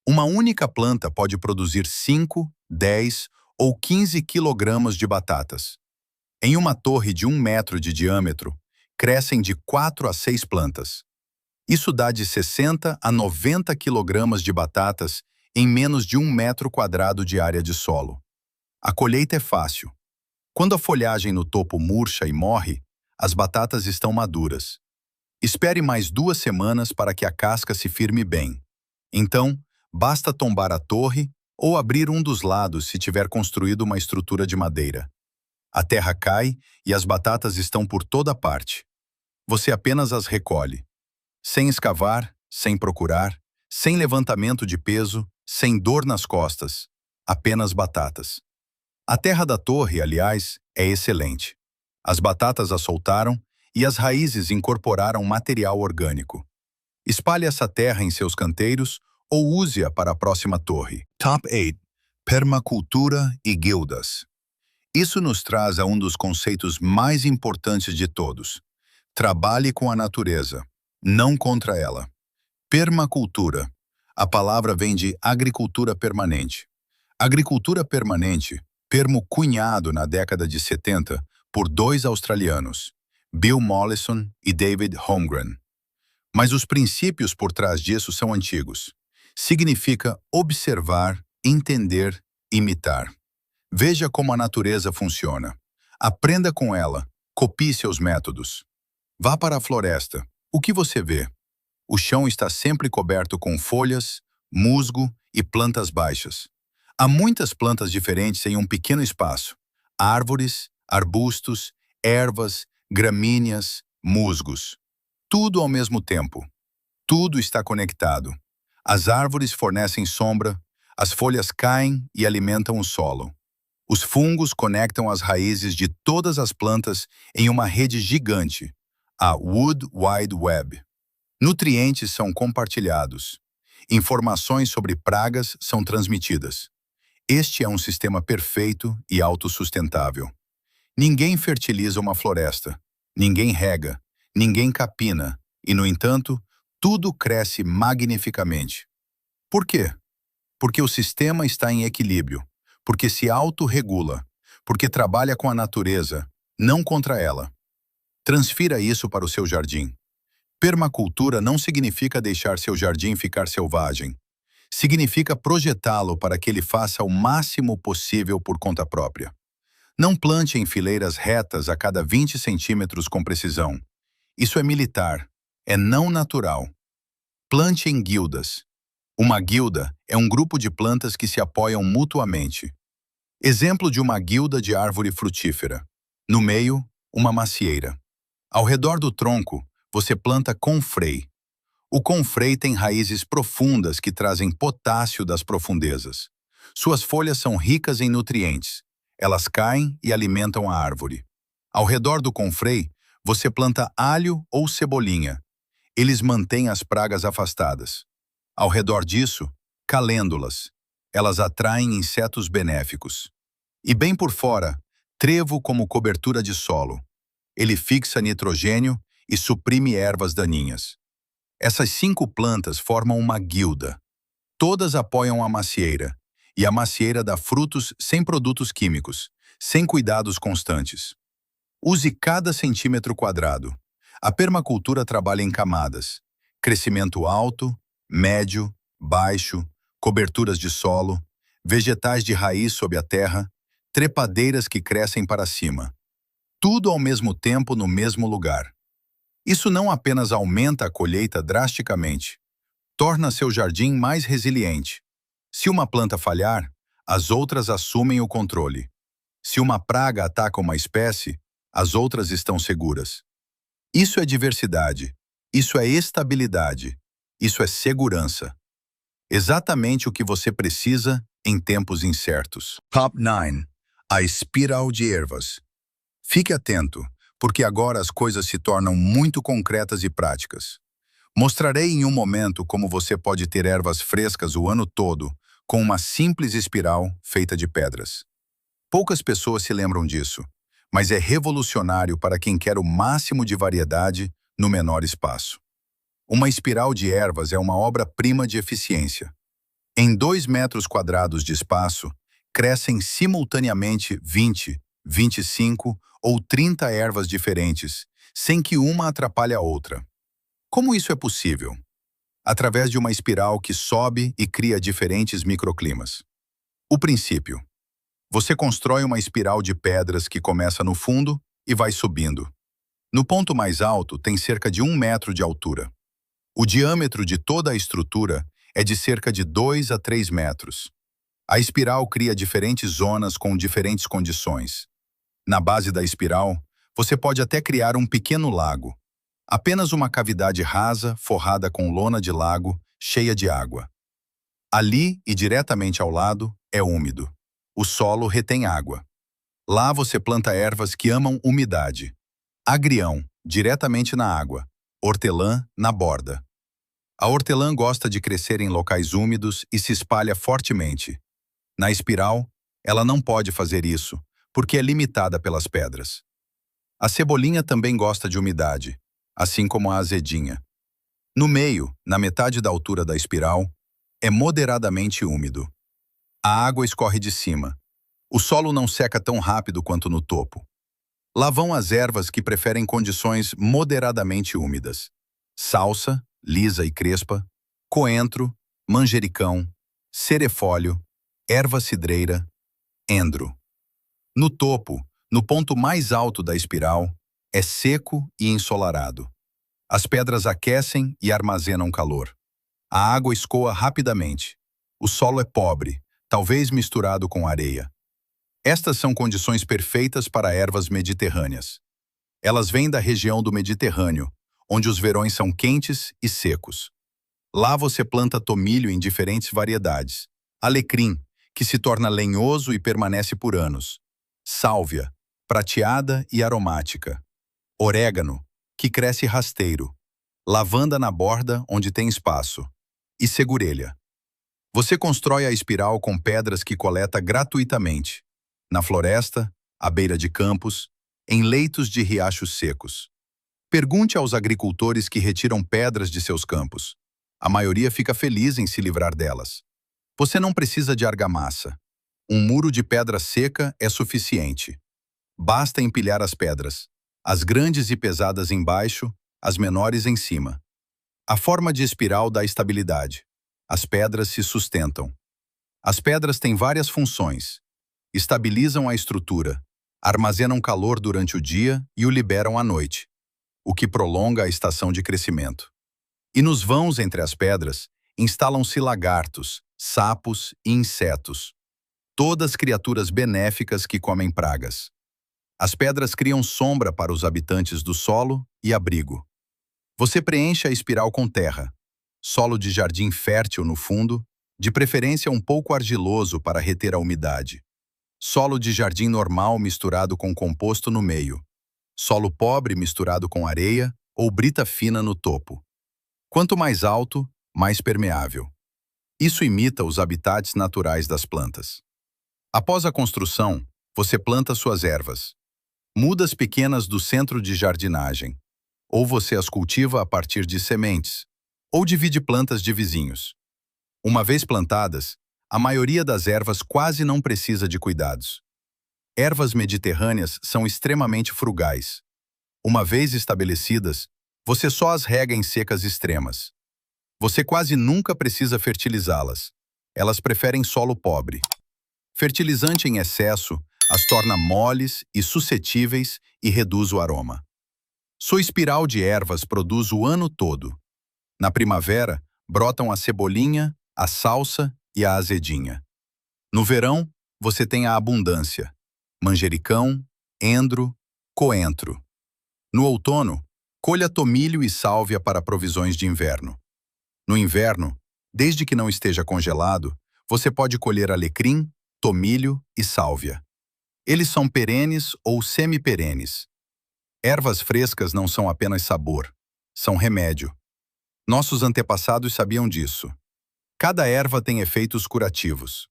Uma única planta pode produzir 5, 10 ou 15 quilogramas de batatas. Em uma torre de 1 metro de diâmetro, crescem de 4 a 6 plantas. Isso dá de 60 a 90 quilogramas de batatas em menos de 1 metro quadrado de área de solo. A colheita é fácil. Quando a folhagem no topo murcha e morre, as batatas estão maduras. Espere mais 2 semanas para que a casca se firme bem. Então, basta tombar a torre ou abrir um dos lados se tiver construído uma estrutura de madeira. A terra cai e as batatas estão por toda parte. Você apenas as recolhe. Sem escavar, sem procurar, sem levantamento de peso, sem dor nas costas. Apenas batatas. A terra da torre, aliás, é excelente. As batatas a soltaram e as raízes incorporaram material orgânico. Espalhe essa terra em seus canteiros ou use-a para a próxima torre. Top 8. Permacultura e guildas. Isso nos traz a um dos conceitos mais importantes de todos. Trabalhe com a natureza, não contra ela. Permacultura. A palavra vem de agricultura permanente. Agricultura permanente, termo cunhado na década de 70 por 2 australianos, Bill Mollison e David Holmgren. Mas os princípios por trás disso são antigos. Significa observar, entender, imitar. Veja como a natureza funciona. Aprenda com ela, copie seus métodos. Vá para a floresta. O que você vê? O chão está sempre coberto com folhas, musgo e plantas baixas. Há muitas plantas diferentes em um pequeno espaço. Árvores, arbustos, ervas, gramíneas, musgos. Tudo ao mesmo tempo. Tudo está conectado. As árvores fornecem sombra, as folhas caem e alimentam o solo. Os fungos conectam as raízes de todas as plantas em uma rede gigante, a Wood Wide Web. Nutrientes são compartilhados. Informações sobre pragas são transmitidas. Este é um sistema perfeito e autossustentável. Ninguém fertiliza uma floresta, ninguém rega, ninguém capina, e, no entanto, tudo cresce magnificamente. Por quê? Porque o sistema está em equilíbrio, porque se autorregula, porque trabalha com a natureza, não contra ela. Transfira isso para o seu jardim. Permacultura não significa deixar seu jardim ficar selvagem. Significa projetá-lo para que ele faça o máximo possível por conta própria. Não plante em fileiras retas a cada 20 centímetros com precisão. Isso é militar, é não natural. Plante em guildas. Uma guilda é um grupo de plantas que se apoiam mutuamente. Exemplo de uma guilda de árvore frutífera. No meio, uma macieira. Ao redor do tronco, você planta confrei. O confrei tem raízes profundas que trazem potássio das profundezas. Suas folhas são ricas em nutrientes. Elas caem e alimentam a árvore. Ao redor do confrei, você planta alho ou cebolinha. Eles mantêm as pragas afastadas. Ao redor disso, calêndulas. Elas atraem insetos benéficos. E bem por fora, trevo como cobertura de solo. Ele fixa nitrogênio e suprime ervas daninhas. Essas 5 plantas formam uma guilda. Todas apoiam a macieira, e a macieira dá frutos sem produtos químicos, sem cuidados constantes. Use cada centímetro quadrado. A permacultura trabalha em camadas. Crescimento alto, médio, baixo, coberturas de solo, vegetais de raiz sob a terra, trepadeiras que crescem para cima. Tudo ao mesmo tempo no mesmo lugar. Isso não apenas aumenta a colheita drasticamente, torna seu jardim mais resiliente. Se uma planta falhar, as outras assumem o controle. Se uma praga ataca uma espécie, as outras estão seguras. Isso é diversidade, isso é estabilidade, isso é segurança. Exatamente o que você precisa em tempos incertos. Top 9. A espiral de ervas. Fique atento, porque agora as coisas se tornam muito concretas e práticas. Mostrarei em um momento como você pode ter ervas frescas o ano todo, com uma simples espiral feita de pedras. Poucas pessoas se lembram disso, mas é revolucionário para quem quer o máximo de variedade no menor espaço. Uma espiral de ervas é uma obra-prima de eficiência. Em 2 metros quadrados de espaço, crescem simultaneamente 20, 25 ou 30 ervas diferentes, sem que uma atrapalhe a outra. Como isso é possível? Através de uma espiral que sobe e cria diferentes microclimas. O princípio. Você constrói uma espiral de pedras que começa no fundo e vai subindo. No ponto mais alto tem cerca de 1 metro de altura. O diâmetro de toda a estrutura é de cerca de 2 a 3 metros. A espiral cria diferentes zonas com diferentes condições. Na base da espiral, você pode até criar um pequeno lago. Apenas uma cavidade rasa, forrada com lona de lago, cheia de água. Ali e diretamente ao lado é úmido. O solo retém água. Lá você planta ervas que amam umidade. Agrião, diretamente na água. Hortelã, na borda. A hortelã gosta de crescer em locais úmidos e se espalha fortemente. Na espiral, ela não pode fazer isso, porque é limitada pelas pedras. A cebolinha também gosta de umidade, assim como a azedinha. No meio, na metade da altura da espiral, é moderadamente úmido. A água escorre de cima. O solo não seca tão rápido quanto no topo. Lá vão as ervas que preferem condições moderadamente úmidas. Salsa, lisa e crespa, coentro, manjericão, cerefólio, erva cidreira, endro. No topo, no ponto mais alto da espiral, é seco e ensolarado. As pedras aquecem e armazenam calor. A água escoa rapidamente. O solo é pobre, talvez misturado com areia. Estas são condições perfeitas para ervas mediterrâneas. Elas vêm da região do Mediterrâneo, onde os verões são quentes e secos. Lá você planta tomilho em diferentes variedades. Alecrim, que se torna lenhoso e permanece por anos. Sálvia, prateada e aromática. Orégano, que cresce rasteiro. Lavanda na borda, onde tem espaço. E segurelha. Você constrói a espiral com pedras que coleta gratuitamente. Na floresta, à beira de campos, em leitos de riachos secos. Pergunte aos agricultores que retiram pedras de seus campos. A maioria fica feliz em se livrar delas. Você não precisa de argamassa. Um muro de pedra seca é suficiente. Basta empilhar as pedras, as grandes e pesadas embaixo, as menores em cima. A forma de espiral dá estabilidade. As pedras se sustentam. As pedras têm várias funções. Estabilizam a estrutura, armazenam calor durante o dia e o liberam à noite, o que prolonga a estação de crescimento. E nos vãos entre as pedras, instalam-se lagartos, sapos e insetos. Todas criaturas benéficas que comem pragas. As pedras criam sombra para os habitantes do solo e abrigo. Você preenche a espiral com terra, solo de jardim fértil no fundo, de preferência um pouco argiloso para reter a umidade. Solo de jardim normal misturado com composto no meio. Solo pobre misturado com areia ou brita fina no topo. Quanto mais alto, mais permeável. Isso imita os habitats naturais das plantas. Após a construção, você planta suas ervas. Mudas pequenas do centro de jardinagem. Ou você as cultiva a partir de sementes. Ou divide plantas de vizinhos. Uma vez plantadas, a maioria das ervas quase não precisa de cuidados. Ervas mediterrâneas são extremamente frugais. Uma vez estabelecidas, você só as rega em secas extremas. Você quase nunca precisa fertilizá-las. Elas preferem solo pobre. Fertilizante em excesso as torna moles e suscetíveis e reduz o aroma. Sua espiral de ervas produz o ano todo. Na primavera, brotam a cebolinha, a salsa e a azedinha. No verão, você tem a abundância. Manjericão, endro, coentro. No outono, colha tomilho e sálvia para provisões de inverno. No inverno, desde que não esteja congelado, você pode colher alecrim, tomilho e sálvia. Eles são perenes ou semi-perenes. Ervas frescas não são apenas sabor, são remédio. Nossos antepassados sabiam disso. Cada erva tem efeitos curativos.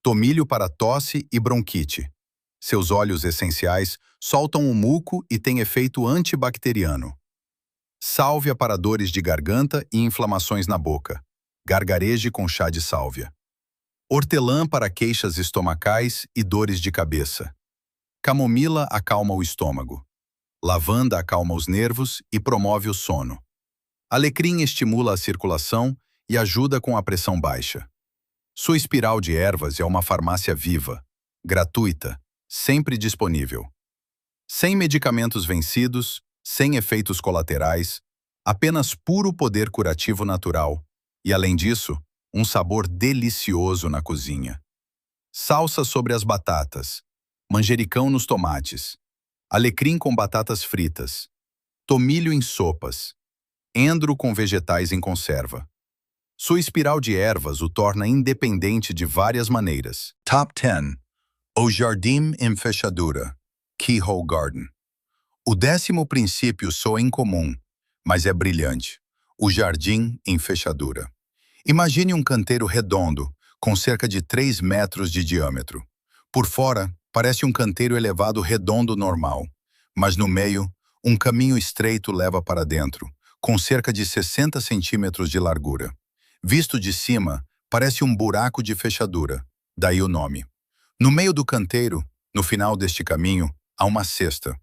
Tomilho para tosse e bronquite. Seus óleos essenciais soltam o muco e têm efeito antibacteriano. Sálvia para dores de garganta e inflamações na boca. Gargareje com chá de sálvia. Hortelã para queixas estomacais e dores de cabeça. Camomila acalma o estômago. Lavanda acalma os nervos e promove o sono. Alecrim estimula a circulação e ajuda com a pressão baixa. Sua espiral de ervas é uma farmácia viva, gratuita, sempre disponível. Sem medicamentos vencidos, sem efeitos colaterais, apenas puro poder curativo natural e, além disso, um sabor delicioso na cozinha. Salsa sobre as batatas, manjericão nos tomates, alecrim com batatas fritas, tomilho em sopas, endro com vegetais em conserva. Sua espiral de ervas o torna independente de várias maneiras. Top 10. O jardim em fechadura. Keyhole Garden. O 10º princípio soa incomum, mas é brilhante. O jardim em fechadura. Imagine um canteiro redondo, com cerca de 3 metros de diâmetro. Por fora, parece um canteiro elevado redondo normal, mas no meio, um caminho estreito leva para dentro, com cerca de 60 centímetros de largura. Visto de cima, parece um buraco de fechadura, daí o nome. No meio do canteiro, no final deste caminho, há uma cesta.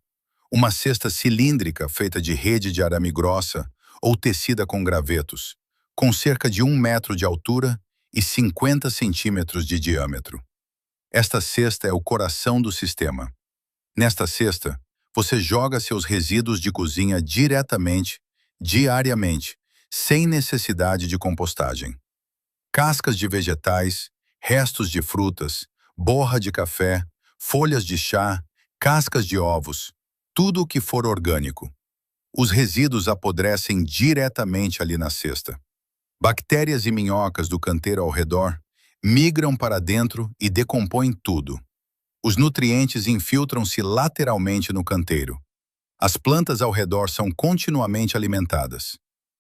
Uma cesta cilíndrica feita de rede de arame grossa ou tecida com gravetos, com cerca de 1 metro de altura e 50 centímetros de diâmetro. Esta cesta é o coração do sistema. Nesta cesta, você joga seus resíduos de cozinha diretamente, diariamente, sem necessidade de compostagem. Cascas de vegetais, restos de frutas, borra de café, folhas de chá, cascas de ovos, tudo o que for orgânico. Os resíduos apodrecem diretamente ali na cesta. Bactérias e minhocas do canteiro ao redor migram para dentro e decompõem tudo. Os nutrientes infiltram-se lateralmente no canteiro. As plantas ao redor são continuamente alimentadas.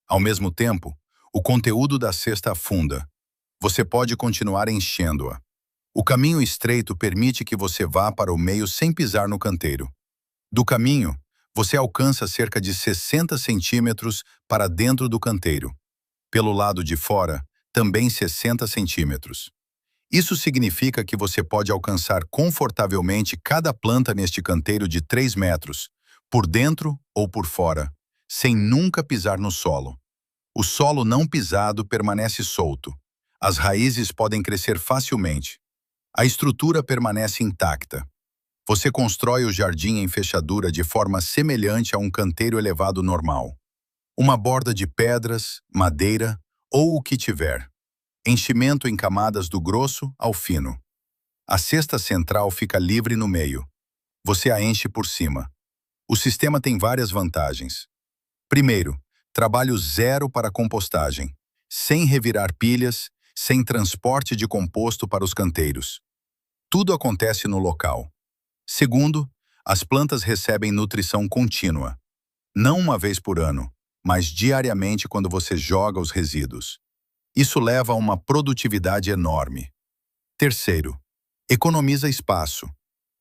Ao mesmo tempo, o conteúdo da cesta afunda. Você pode continuar enchendo-a. O caminho estreito permite que você vá para o meio sem pisar no canteiro. Do caminho, você alcança cerca de 60 centímetros para dentro do canteiro. Pelo lado de fora, também 60 centímetros. Isso significa que você pode alcançar confortavelmente cada planta neste canteiro de 3 metros, por dentro ou por fora, sem nunca pisar no solo. O solo não pisado permanece solto. As raízes podem crescer facilmente. A estrutura permanece intacta. Você constrói o jardim em fechadura de forma semelhante a um canteiro elevado normal. Uma borda de pedras, madeira ou o que tiver. Enchimento em camadas do grosso ao fino. A cesta central fica livre no meio. Você a enche por cima. O sistema tem várias vantagens. Primeiro, trabalho zero para compostagem, sem revirar pilhas, sem transporte de composto para os canteiros. Tudo acontece no local. Segundo, as plantas recebem nutrição contínua. Não uma vez por ano, mas diariamente quando você joga os resíduos. Isso leva a uma produtividade enorme. Terceiro, economiza espaço.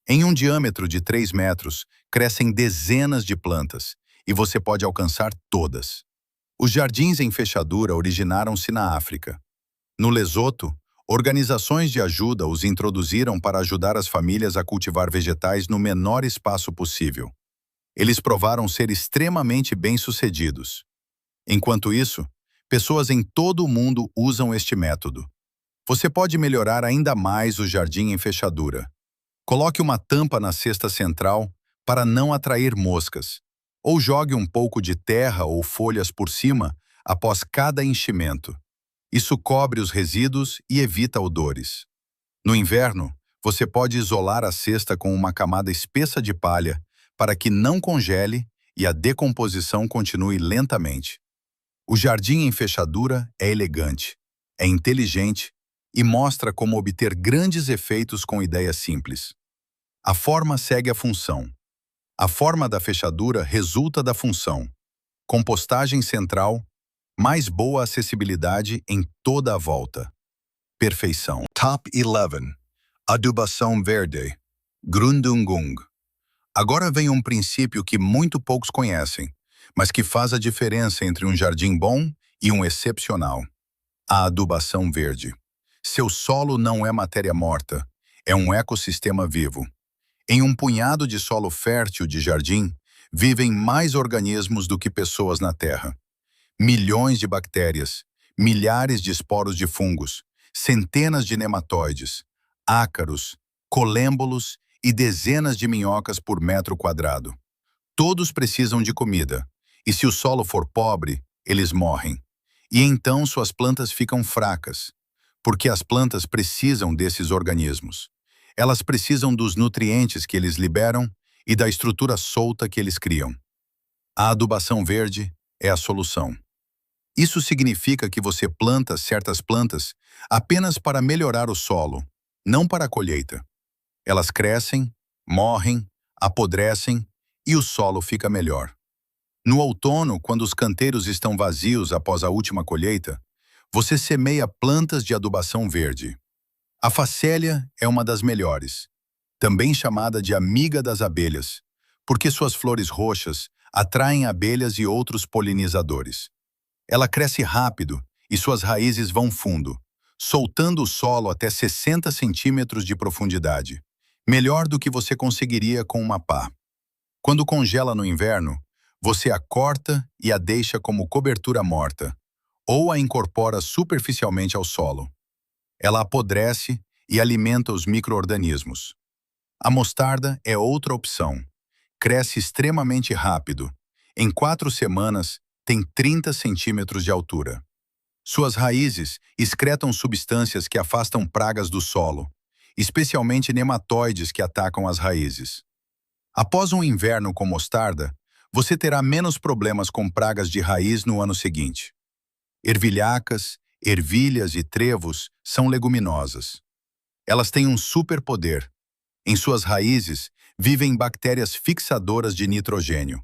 Em um diâmetro de 3 metros, crescem dezenas de plantas, e você pode alcançar todas. Os jardins em fechadura originaram-se na África. No Lesoto, organizações de ajuda os introduziram para ajudar as famílias a cultivar vegetais no menor espaço possível. Eles provaram ser extremamente bem-sucedidos. Enquanto isso, pessoas em todo o mundo usam este método. Você pode melhorar ainda mais o jardim em fechadura. Coloque uma tampa na cesta central para não atrair moscas, ou jogue um pouco de terra ou folhas por cima após cada enchimento. Isso cobre os resíduos e evita odores. No inverno, você pode isolar a cesta com uma camada espessa de palha para que não congele e a decomposição continue lentamente. O jardim em fechadura é elegante, é inteligente e mostra como obter grandes efeitos com ideias simples. A forma segue a função. A forma da fechadura resulta da função. Compostagem central, mais boa acessibilidade em toda a volta. Perfeição. Top 11. Adubação verde. Grundungung. Agora vem um princípio que muito poucos conhecem, mas que faz a diferença entre um jardim bom e um excepcional. A adubação verde. Seu solo não é matéria morta, é um ecossistema vivo. Em um punhado de solo fértil de jardim, vivem mais organismos do que pessoas na Terra. Milhões de bactérias, milhares de esporos de fungos, centenas de nematóides, ácaros, colêmbolos e dezenas de minhocas por metro quadrado. Todos precisam de comida, e se o solo for pobre, eles morrem. E então suas plantas ficam fracas, porque as plantas precisam desses organismos. Elas precisam dos nutrientes que eles liberam e da estrutura solta que eles criam. A adubação verde é a solução. Isso significa que você planta certas plantas apenas para melhorar o solo, não para a colheita. Elas crescem, morrem, apodrecem e o solo fica melhor. No outono, quando os canteiros estão vazios após a última colheita, você semeia plantas de adubação verde. A facélia é uma das melhores, também chamada de amiga das abelhas, porque suas flores roxas atraem abelhas e outros polinizadores. Ela cresce rápido e suas raízes vão fundo, soltando o solo até 60 centímetros de profundidade, melhor do que você conseguiria com uma pá. Quando congela no inverno, você a corta e a deixa como cobertura morta, ou a incorpora superficialmente ao solo. Ela apodrece e alimenta os micro-organismos. A mostarda é outra opção. Cresce extremamente rápido. Em 4 semanas, tem 30 centímetros de altura. Suas raízes excretam substâncias que afastam pragas do solo, especialmente nematóides que atacam as raízes. Após um inverno com mostarda, você terá menos problemas com pragas de raiz no ano seguinte. Ervilhacas, ervilhas e trevos são leguminosas. Elas têm um superpoder. Em suas raízes vivem bactérias fixadoras de nitrogênio.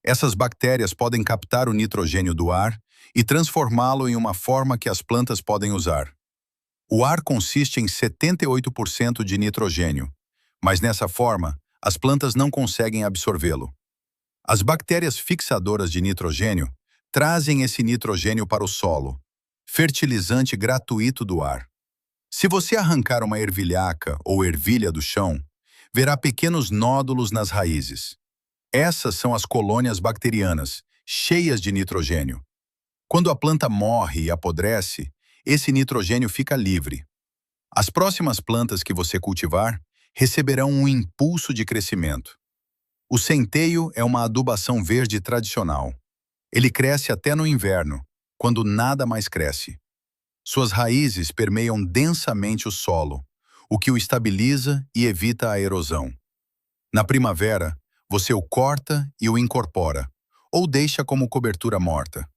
Essas bactérias podem captar o nitrogênio do ar e transformá-lo em uma forma que as plantas podem usar. O ar consiste em 78% de nitrogênio, mas nessa forma, as plantas não conseguem absorvê-lo. As bactérias fixadoras de nitrogênio trazem esse nitrogênio para o solo, fertilizante gratuito do ar. Se você arrancar uma ervilhaca ou ervilha do chão, verá pequenos nódulos nas raízes. Essas são as colônias bacterianas, cheias de nitrogênio. Quando a planta morre e apodrece, esse nitrogênio fica livre. As próximas plantas que você cultivar receberão um impulso de crescimento. O centeio é uma adubação verde tradicional. Ele cresce até no inverno, quando nada mais cresce. Suas raízes permeiam densamente o solo, o que o estabiliza e evita a erosão. Na primavera, você o corta e o incorpora, ou deixa como cobertura morta.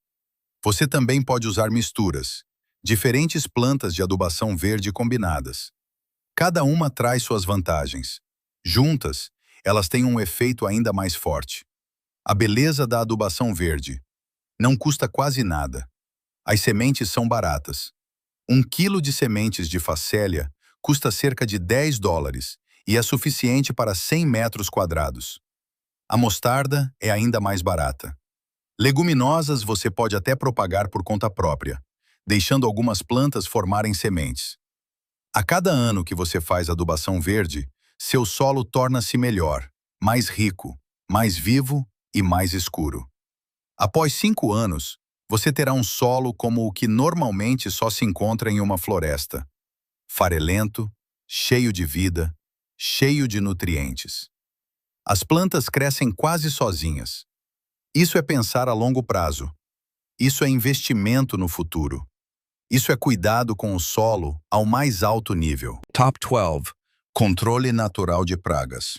Você também pode usar misturas, diferentes plantas de adubação verde combinadas. Cada uma traz suas vantagens. Juntas, elas têm um efeito ainda mais forte. A beleza da adubação verde. Não custa quase nada. As sementes são baratas. 1 quilo de sementes de facélia custa cerca de $10 e é suficiente para 100 metros quadrados. A mostarda é ainda mais barata. Leguminosas você pode até propagar por conta própria, deixando algumas plantas formarem sementes. A cada ano que você faz adubação verde, seu solo torna-se melhor, mais rico, mais vivo e mais escuro. Após 5 anos, você terá um solo como o que normalmente só se encontra em uma floresta. Farelento, cheio de vida, cheio de nutrientes. As plantas crescem quase sozinhas. Isso é pensar a longo prazo. Isso é investimento no futuro. Isso é cuidado com o solo ao mais alto nível. Top 12. Controle natural de pragas.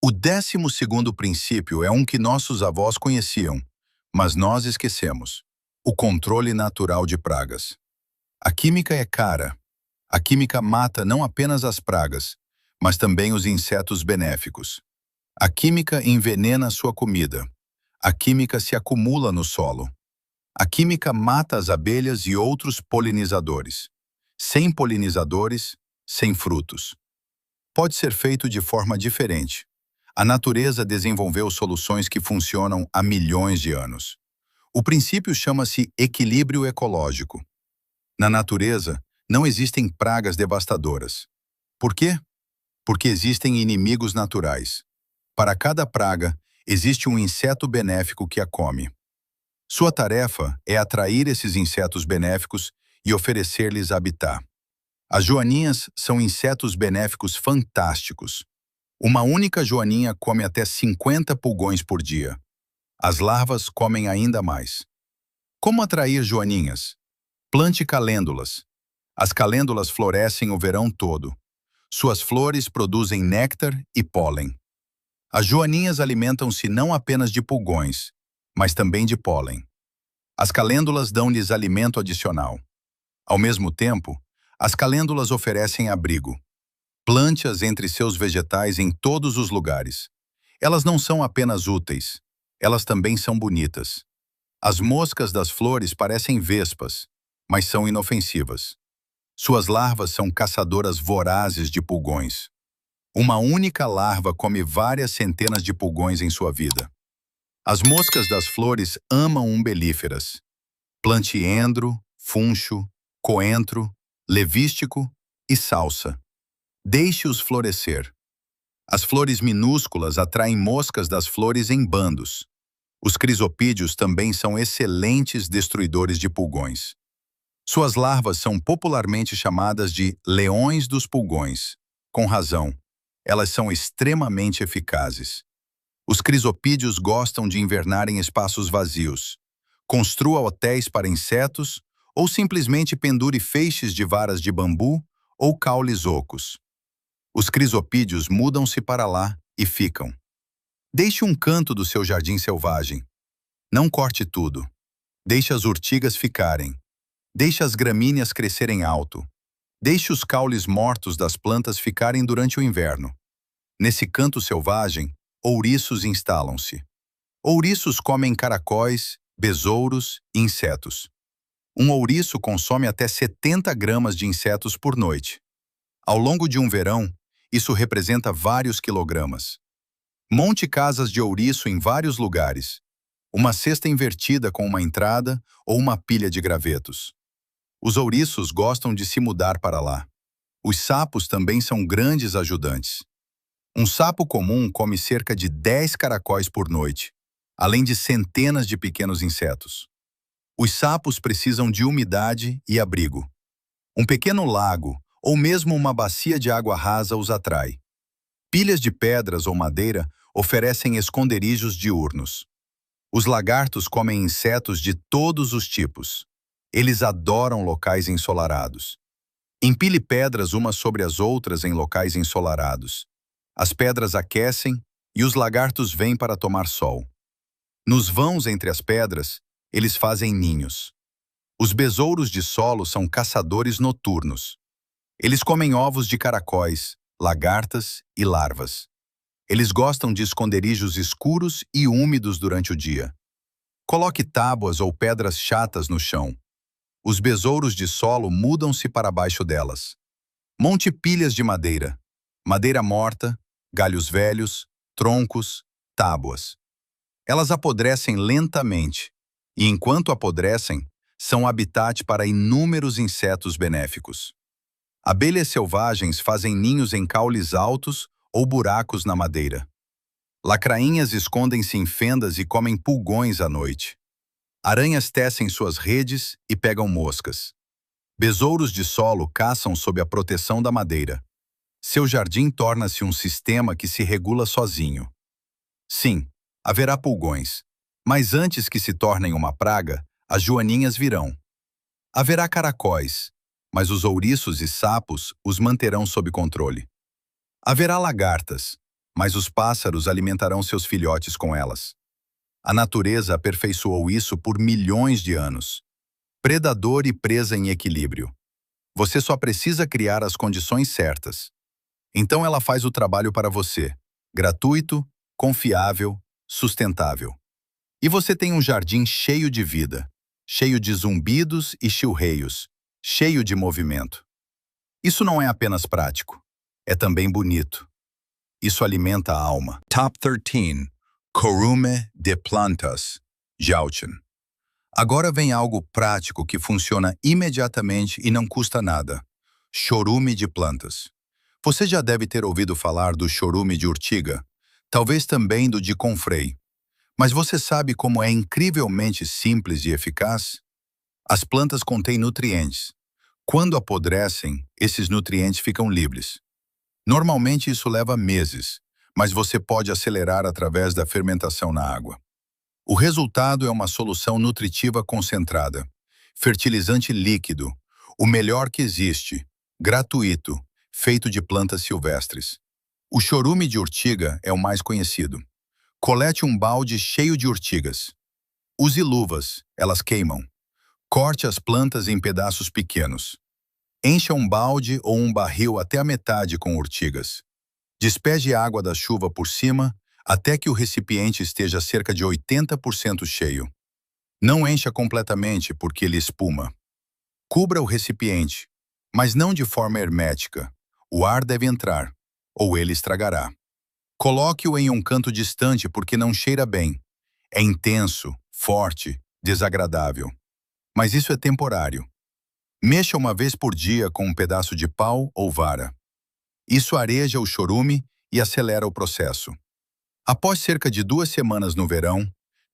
O 12º princípio é um que nossos avós conheciam, mas nós esquecemos. O controle natural de pragas. A química é cara. A química mata não apenas as pragas, mas também os insetos benéficos. A química envenena sua comida. A química se acumula no solo. A química mata as abelhas e outros polinizadores. Sem polinizadores, sem frutos. Pode ser feito de forma diferente. A natureza desenvolveu soluções que funcionam há milhões de anos. O princípio chama-se equilíbrio ecológico. Na natureza, não existem pragas devastadoras. Por quê? Porque existem inimigos naturais. Para cada praga, existe um inseto benéfico que a come. Sua tarefa é atrair esses insetos benéficos e oferecer-lhes habitat. As joaninhas são insetos benéficos fantásticos. Uma única joaninha come até 50 pulgões por dia. As larvas comem ainda mais. Como atrair joaninhas? Plante calêndulas. As calêndulas florescem o verão todo. Suas flores produzem néctar e pólen. As joaninhas alimentam-se não apenas de pulgões, mas também de pólen. As calêndulas dão-lhes alimento adicional. Ao mesmo tempo, as calêndulas oferecem abrigo. Plante-as entre seus vegetais em todos os lugares. Elas não são apenas úteis, elas também são bonitas. As moscas das flores parecem vespas, mas são inofensivas. Suas larvas são caçadoras vorazes de pulgões. Uma única larva come várias centenas de pulgões em sua vida. As moscas das flores amam umbelíferas. Plante endro, funcho, coentro, levístico e salsa. Deixe-os florescer. As flores minúsculas atraem moscas das flores em bandos. Os crisopídeos também são excelentes destruidores de pulgões. Suas larvas são popularmente chamadas de leões dos pulgões. Com razão, elas são extremamente eficazes. Os crisopídeos gostam de invernar em espaços vazios. Construa hotéis para insetos ou simplesmente pendure feixes de varas de bambu ou caules ocos. Os crisopídeos mudam-se para lá e ficam. Deixe um canto do seu jardim selvagem. Não corte tudo. Deixe as urtigas ficarem. Deixe as gramíneas crescerem alto. Deixe os caules mortos das plantas ficarem durante o inverno. Nesse canto selvagem, ouriços instalam-se. Ouriços comem caracóis, besouros e insetos. Um ouriço consome até 70 gramas de insetos por noite. Ao longo de um verão, isso representa vários quilogramas. Monte casas de ouriço em vários lugares. Uma cesta invertida com uma entrada ou uma pilha de gravetos. Os ouriços gostam de se mudar para lá. Os sapos também são grandes ajudantes. Um sapo comum come cerca de 10 caracóis por noite, além de centenas de pequenos insetos. Os sapos precisam de umidade e abrigo. Um pequeno lago ou mesmo uma bacia de água rasa os atrai. Pilhas de pedras ou madeira oferecem esconderijos diurnos. Os lagartos comem insetos de todos os tipos. Eles adoram locais ensolarados. Empilhe pedras umas sobre as outras em locais ensolarados. As pedras aquecem e os lagartos vêm para tomar sol. Nos vãos entre as pedras, eles fazem ninhos. Os besouros de solo são caçadores noturnos. Eles comem ovos de caracóis, lagartas e larvas. Eles gostam de esconderijos escuros e úmidos durante o dia. Coloque tábuas ou pedras chatas no chão. Os besouros de solo mudam-se para baixo delas. Monte pilhas de madeira. Madeira morta, galhos velhos, troncos, tábuas. Elas apodrecem lentamente, e enquanto apodrecem, são habitat para inúmeros insetos benéficos. Abelhas selvagens fazem ninhos em caules altos ou buracos na madeira. Lacrainhas escondem-se em fendas e comem pulgões à noite. Aranhas tecem suas redes e pegam moscas. Besouros de solo caçam sob a proteção da madeira. Seu jardim torna-se um sistema que se regula sozinho. Sim, haverá pulgões, mas antes que se tornem uma praga, as joaninhas virão. Haverá caracóis, mas os ouriços e sapos os manterão sob controle. Haverá lagartas, mas os pássaros alimentarão seus filhotes com elas. A natureza aperfeiçoou isso por milhões de anos. Predador e presa em equilíbrio. Você só precisa criar as condições certas. Então ela faz o trabalho para você, gratuito, confiável, sustentável. E você tem um jardim cheio de vida, cheio de zumbidos e chilreios, cheio de movimento. Isso não é apenas prático, é também bonito. Isso alimenta a alma. Top 13. Chorume de plantas, Jauchen. Agora vem algo prático que funciona imediatamente e não custa nada. Chorume de plantas. Você já deve ter ouvido falar do chorume de urtiga, talvez também do de confrei. Mas você sabe como é incrivelmente simples e eficaz? As plantas contêm nutrientes. Quando apodrecem, esses nutrientes ficam livres. Normalmente isso leva meses, mas você pode acelerar através da fermentação na água. O resultado é uma solução nutritiva concentrada, fertilizante líquido, o melhor que existe, gratuito, feito de plantas silvestres. O chorume de urtiga é o mais conhecido. Colete um balde cheio de urtigas. Use luvas, elas queimam. Corte as plantas em pedaços pequenos. Encha um balde ou um barril até a metade com urtigas. Despeje a água da chuva por cima até que o recipiente esteja cerca de 80% cheio. Não encha completamente porque ele espuma. Cubra o recipiente, mas não de forma hermética. O ar deve entrar, ou ele estragará. Coloque-o em um canto distante porque não cheira bem. É intenso, forte, desagradável. Mas isso é temporário. Mexa uma vez por dia com um pedaço de pau ou vara. Isso areja o chorume e acelera o processo. Após cerca de 2 semanas no verão,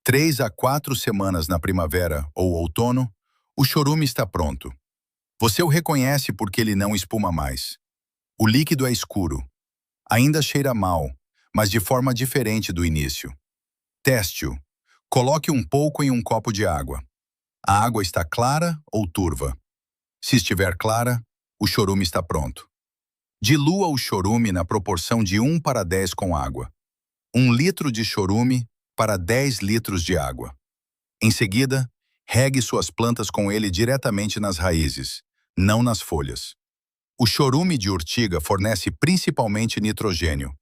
3 a 4 semanas na primavera ou outono, o chorume está pronto. Você o reconhece porque ele não espuma mais. O líquido é escuro. Ainda cheira mal, mas de forma diferente do início. Teste-o. Coloque um pouco em um copo de água. A água está clara ou turva? Se estiver clara, o chorume está pronto. Dilua o chorume na proporção de 1:10 com água. 1 litro de chorume para 10 litros de água. Em seguida, regue suas plantas com ele diretamente nas raízes, não nas folhas. O chorume de urtiga fornece principalmente nitrogênio.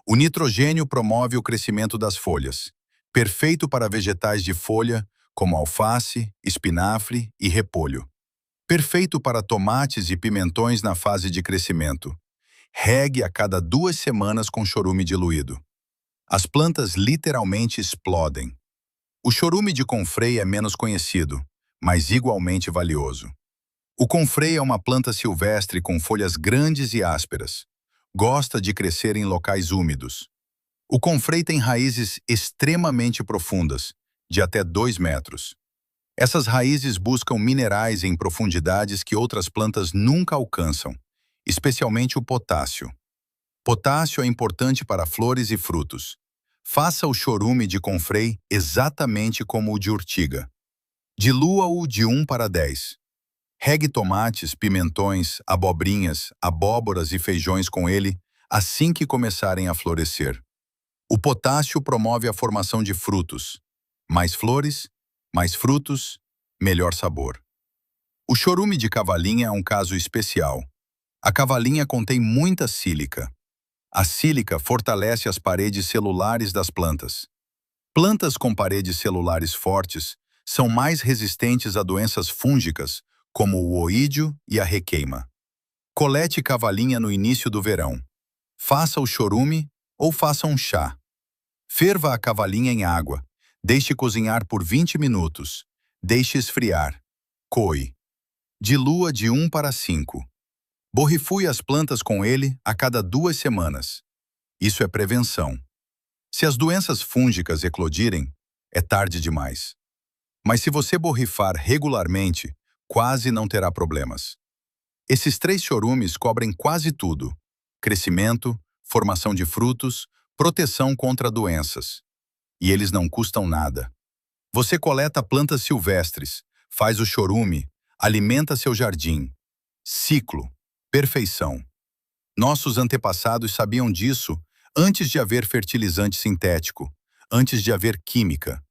O nitrogênio promove o crescimento das folhas, perfeito para vegetais de folha como alface, espinafre e repolho. Perfeito para tomates e pimentões na fase de crescimento. Regue a cada 2 semanas com chorume diluído. As plantas literalmente explodem. O chorume de confrei é menos conhecido, mas igualmente valioso. O confrei é uma planta silvestre com folhas grandes e ásperas. Gosta de crescer em locais úmidos. O confrei tem raízes extremamente profundas, de até 2 metros. Essas raízes buscam minerais em profundidades que outras plantas nunca alcançam, especialmente o potássio. Potássio é importante para flores e frutos. Faça o chorume de confrei exatamente como o de urtiga. Dilua-o de 1:10. Regue tomates, pimentões, abobrinhas, abóboras e feijões com ele assim que começarem a florescer. O potássio promove a formação de frutos. Mais flores, mais frutos, melhor sabor. O chorume de cavalinha é um caso especial. A cavalinha contém muita sílica. A sílica fortalece as paredes celulares das plantas. Plantas com paredes celulares fortes são mais resistentes a doenças fúngicas, como o oídio e a requeima. Colete cavalinha no início do verão. Faça o chorume ou faça um chá. Ferva a cavalinha em água. Deixe cozinhar por 20 minutos. Deixe esfriar. Coe. Dilua de 1:5. Borrifue as plantas com ele a cada 2 semanas. Isso é prevenção. Se as doenças fúngicas eclodirem, é tarde demais. Mas se você borrifar regularmente, quase não terá problemas. Esses 3 chorumes cobrem quase tudo: crescimento, formação de frutos, proteção contra doenças. E eles não custam nada. Você coleta plantas silvestres, faz o chorume, alimenta seu jardim. Ciclo. Perfeição. Nossos antepassados sabiam disso antes de haver fertilizante sintético, antes de haver química.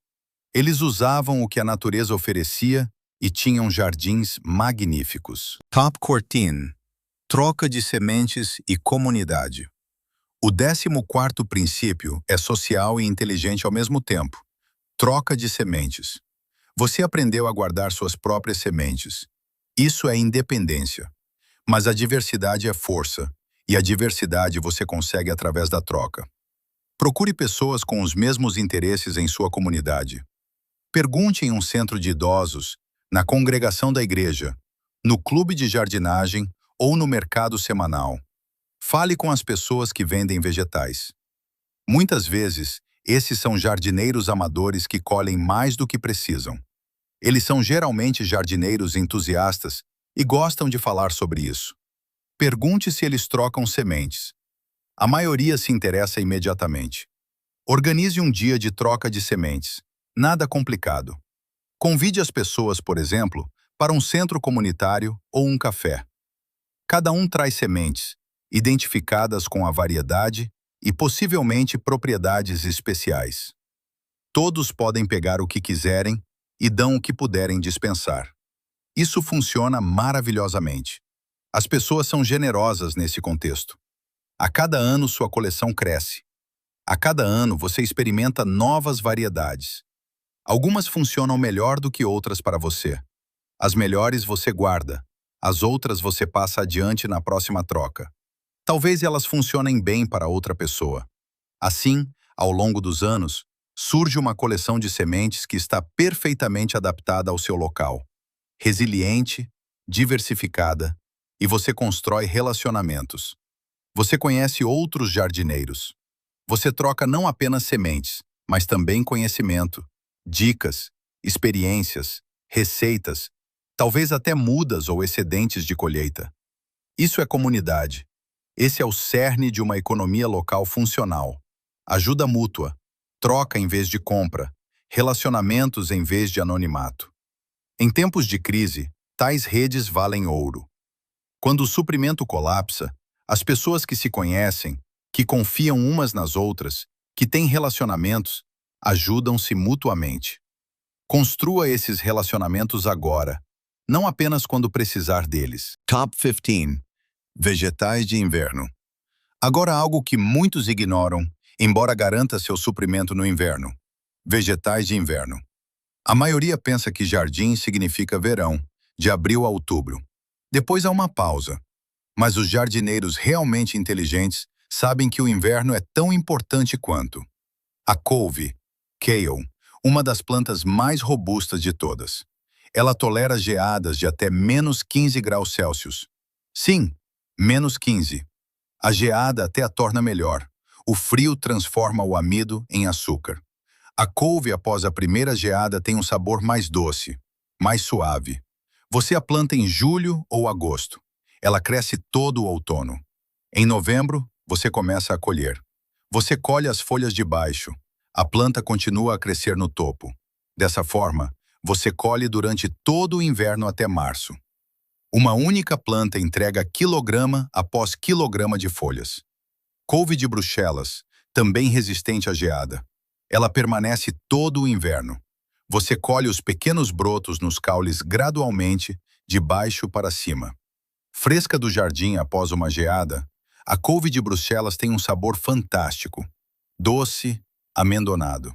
Eles usavam o que a natureza oferecia e tinham jardins magníficos. Top 14. Troca de sementes e comunidade. O 14º princípio é social e inteligente ao mesmo tempo. Troca de sementes. Você aprendeu a guardar suas próprias sementes. Isso é independência. Mas a diversidade é força, e a diversidade você consegue através da troca. Procure pessoas com os mesmos interesses em sua comunidade. Pergunte em um centro de idosos, na congregação da igreja, no clube de jardinagem ou no mercado semanal. Fale com as pessoas que vendem vegetais. Muitas vezes, esses são jardineiros amadores que colhem mais do que precisam. Eles são geralmente jardineiros entusiastas e gostam de falar sobre isso. Pergunte se eles trocam sementes. A maioria se interessa imediatamente. Organize um dia de troca de sementes. Nada complicado. Convide as pessoas, por exemplo, para um centro comunitário ou um café. Cada um traz sementes, identificadas com a variedade e possivelmente propriedades especiais. Todos podem pegar o que quiserem e dão o que puderem dispensar. Isso funciona maravilhosamente. As pessoas são generosas nesse contexto. A cada ano sua coleção cresce. A cada ano você experimenta novas variedades. Algumas funcionam melhor do que outras para você. As melhores você guarda, as outras você passa adiante na próxima troca. Talvez elas funcionem bem para outra pessoa. Assim, ao longo dos anos, surge uma coleção de sementes que está perfeitamente adaptada ao seu local. Resiliente, diversificada, e você constrói relacionamentos. Você conhece outros jardineiros. Você troca não apenas sementes, mas também conhecimento, dicas, experiências, receitas, talvez até mudas ou excedentes de colheita. Isso é comunidade. Esse é o cerne de uma economia local funcional. Ajuda mútua, troca em vez de compra, relacionamentos em vez de anonimato. Em tempos de crise, tais redes valem ouro. Quando o suprimento colapsa, as pessoas que se conhecem, que confiam umas nas outras, que têm relacionamentos, ajudam-se mutuamente. Construa esses relacionamentos agora, não apenas quando precisar deles. Top 15. Vegetais de inverno. Agora algo que muitos ignoram, embora garanta seu suprimento no inverno. Vegetais de inverno. A maioria pensa que jardim significa verão, de abril a outubro. Depois há uma pausa. Mas os jardineiros realmente inteligentes sabem que o inverno é tão importante quanto. A couve, kale, uma das plantas mais robustas de todas. Ela tolera geadas de até menos 15 graus Celsius. Sim, menos 15. A geada até a torna melhor. O frio transforma o amido em açúcar. A couve, após a primeira geada, tem um sabor mais doce, mais suave. Você a planta em julho ou agosto. Ela cresce todo o outono. Em novembro, você começa a colher. Você colhe as folhas de baixo. A planta continua a crescer no topo. Dessa forma, você colhe durante todo o inverno até março. Uma única planta entrega quilograma após quilograma de folhas. Couve de Bruxelas, também resistente à geada. Ela permanece todo o inverno. Você colhe os pequenos brotos nos caules gradualmente, de baixo para cima. Fresca do jardim após uma geada, a couve de Bruxelas tem um sabor fantástico, doce, amendoado,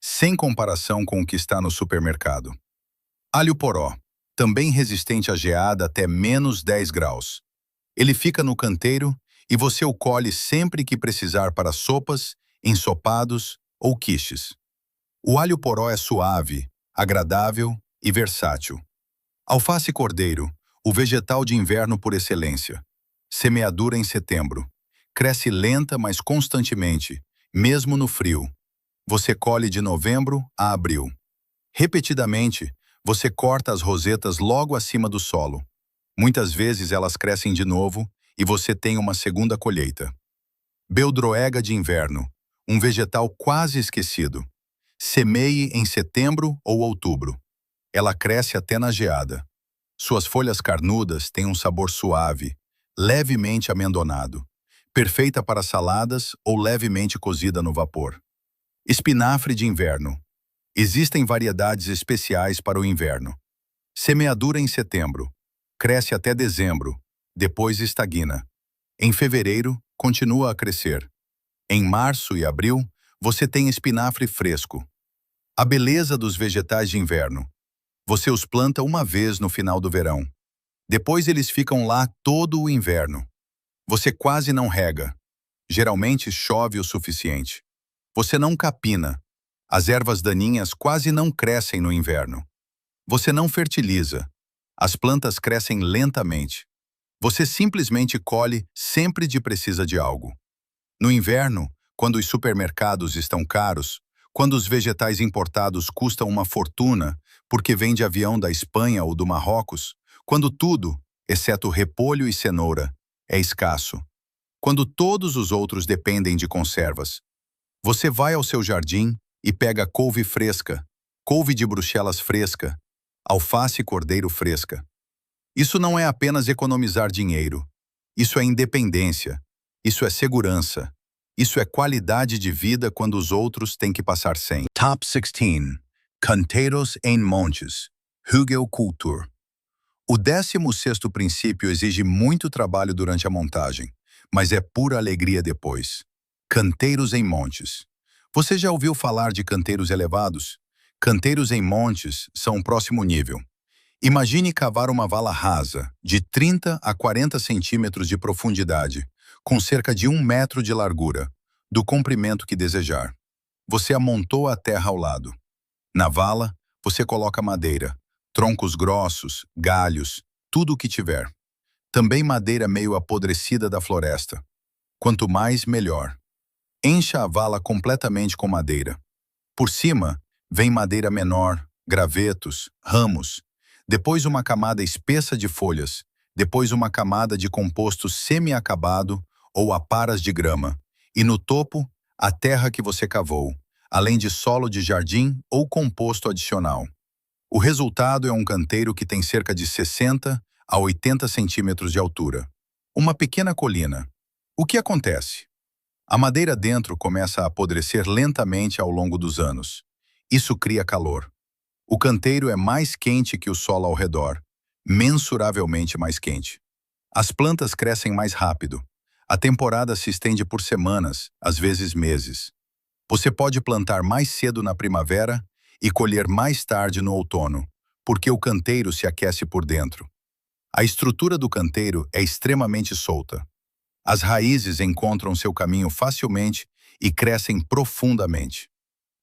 sem comparação com o que está no supermercado. Alho poró, também resistente à geada até menos 10 graus. Ele fica no canteiro e você o colhe sempre que precisar para sopas, ensopados ou quiches. O alho poró é suave, agradável e versátil. Alface cordeiro, o vegetal de inverno por excelência. Semeadura em setembro. Cresce lenta, mas constantemente, mesmo no frio. Você colhe de novembro a abril. Repetidamente, você corta as rosetas logo acima do solo. Muitas vezes elas crescem de novo e você tem uma segunda colheita. Beldroega de inverno, um vegetal quase esquecido. Semeie em setembro ou outubro. Ela cresce até na geada. Suas folhas carnudas têm um sabor suave, levemente amendoado, perfeita para saladas ou levemente cozida no vapor. Espinafre de inverno. Existem variedades especiais para o inverno. Semeadura em setembro. Cresce até dezembro, depois estagna. Em fevereiro, continua a crescer. Em março e abril, você tem espinafre fresco. A beleza dos vegetais de inverno. Você os planta uma vez no final do verão. Depois eles ficam lá todo o inverno. Você quase não rega. Geralmente chove o suficiente. Você não capina. As ervas daninhas quase não crescem no inverno. Você não fertiliza. As plantas crescem lentamente. Você simplesmente colhe sempre que precisa de algo. No inverno, quando os supermercados estão caros, quando os vegetais importados custam uma fortuna porque vêm de avião da Espanha ou do Marrocos, quando tudo, exceto repolho e cenoura, é escasso. quando todos os outros dependem de conservas. Você vai ao seu jardim e pega couve fresca, couve de Bruxelas fresca, alface cordeiro fresca. Isso não é apenas economizar dinheiro. Isso é independência. Isso é segurança. Isso é qualidade de vida quando os outros têm que passar sem. Top 16. Canteiros em montes. Hügelkultur. O 16º princípio exige muito trabalho durante a montagem, mas é pura alegria depois. Canteiros em montes. Você já ouviu falar de canteiros elevados? Canteiros em montes são o próximo nível. Imagine cavar uma vala rasa, de 30 a 40 centímetros de profundidade, com cerca de 1 metro de largura, do comprimento que desejar. Você amontoa a terra ao lado. Na vala, você coloca madeira, troncos grossos, galhos, tudo o que tiver. Também madeira meio apodrecida da floresta. Quanto mais, melhor. Encha a vala completamente com madeira. Por cima, vem madeira menor, gravetos, ramos, depois uma camada espessa de folhas, depois uma camada de composto semi-acabado ou aparas de grama, e no topo, a terra que você cavou, além de solo de jardim ou composto adicional. O resultado é um canteiro que tem cerca de 60 a 80 centímetros de altura. Uma pequena colina. O que acontece? A madeira dentro começa a apodrecer lentamente ao longo dos anos. Isso cria calor. O canteiro é mais quente que o solo ao redor, mensuravelmente mais quente. As plantas crescem mais rápido. A temporada se estende por semanas, às vezes meses. Você pode plantar mais cedo na primavera e colher mais tarde no outono, porque o canteiro se aquece por dentro. A estrutura do canteiro é extremamente solta. As raízes encontram seu caminho facilmente e crescem profundamente.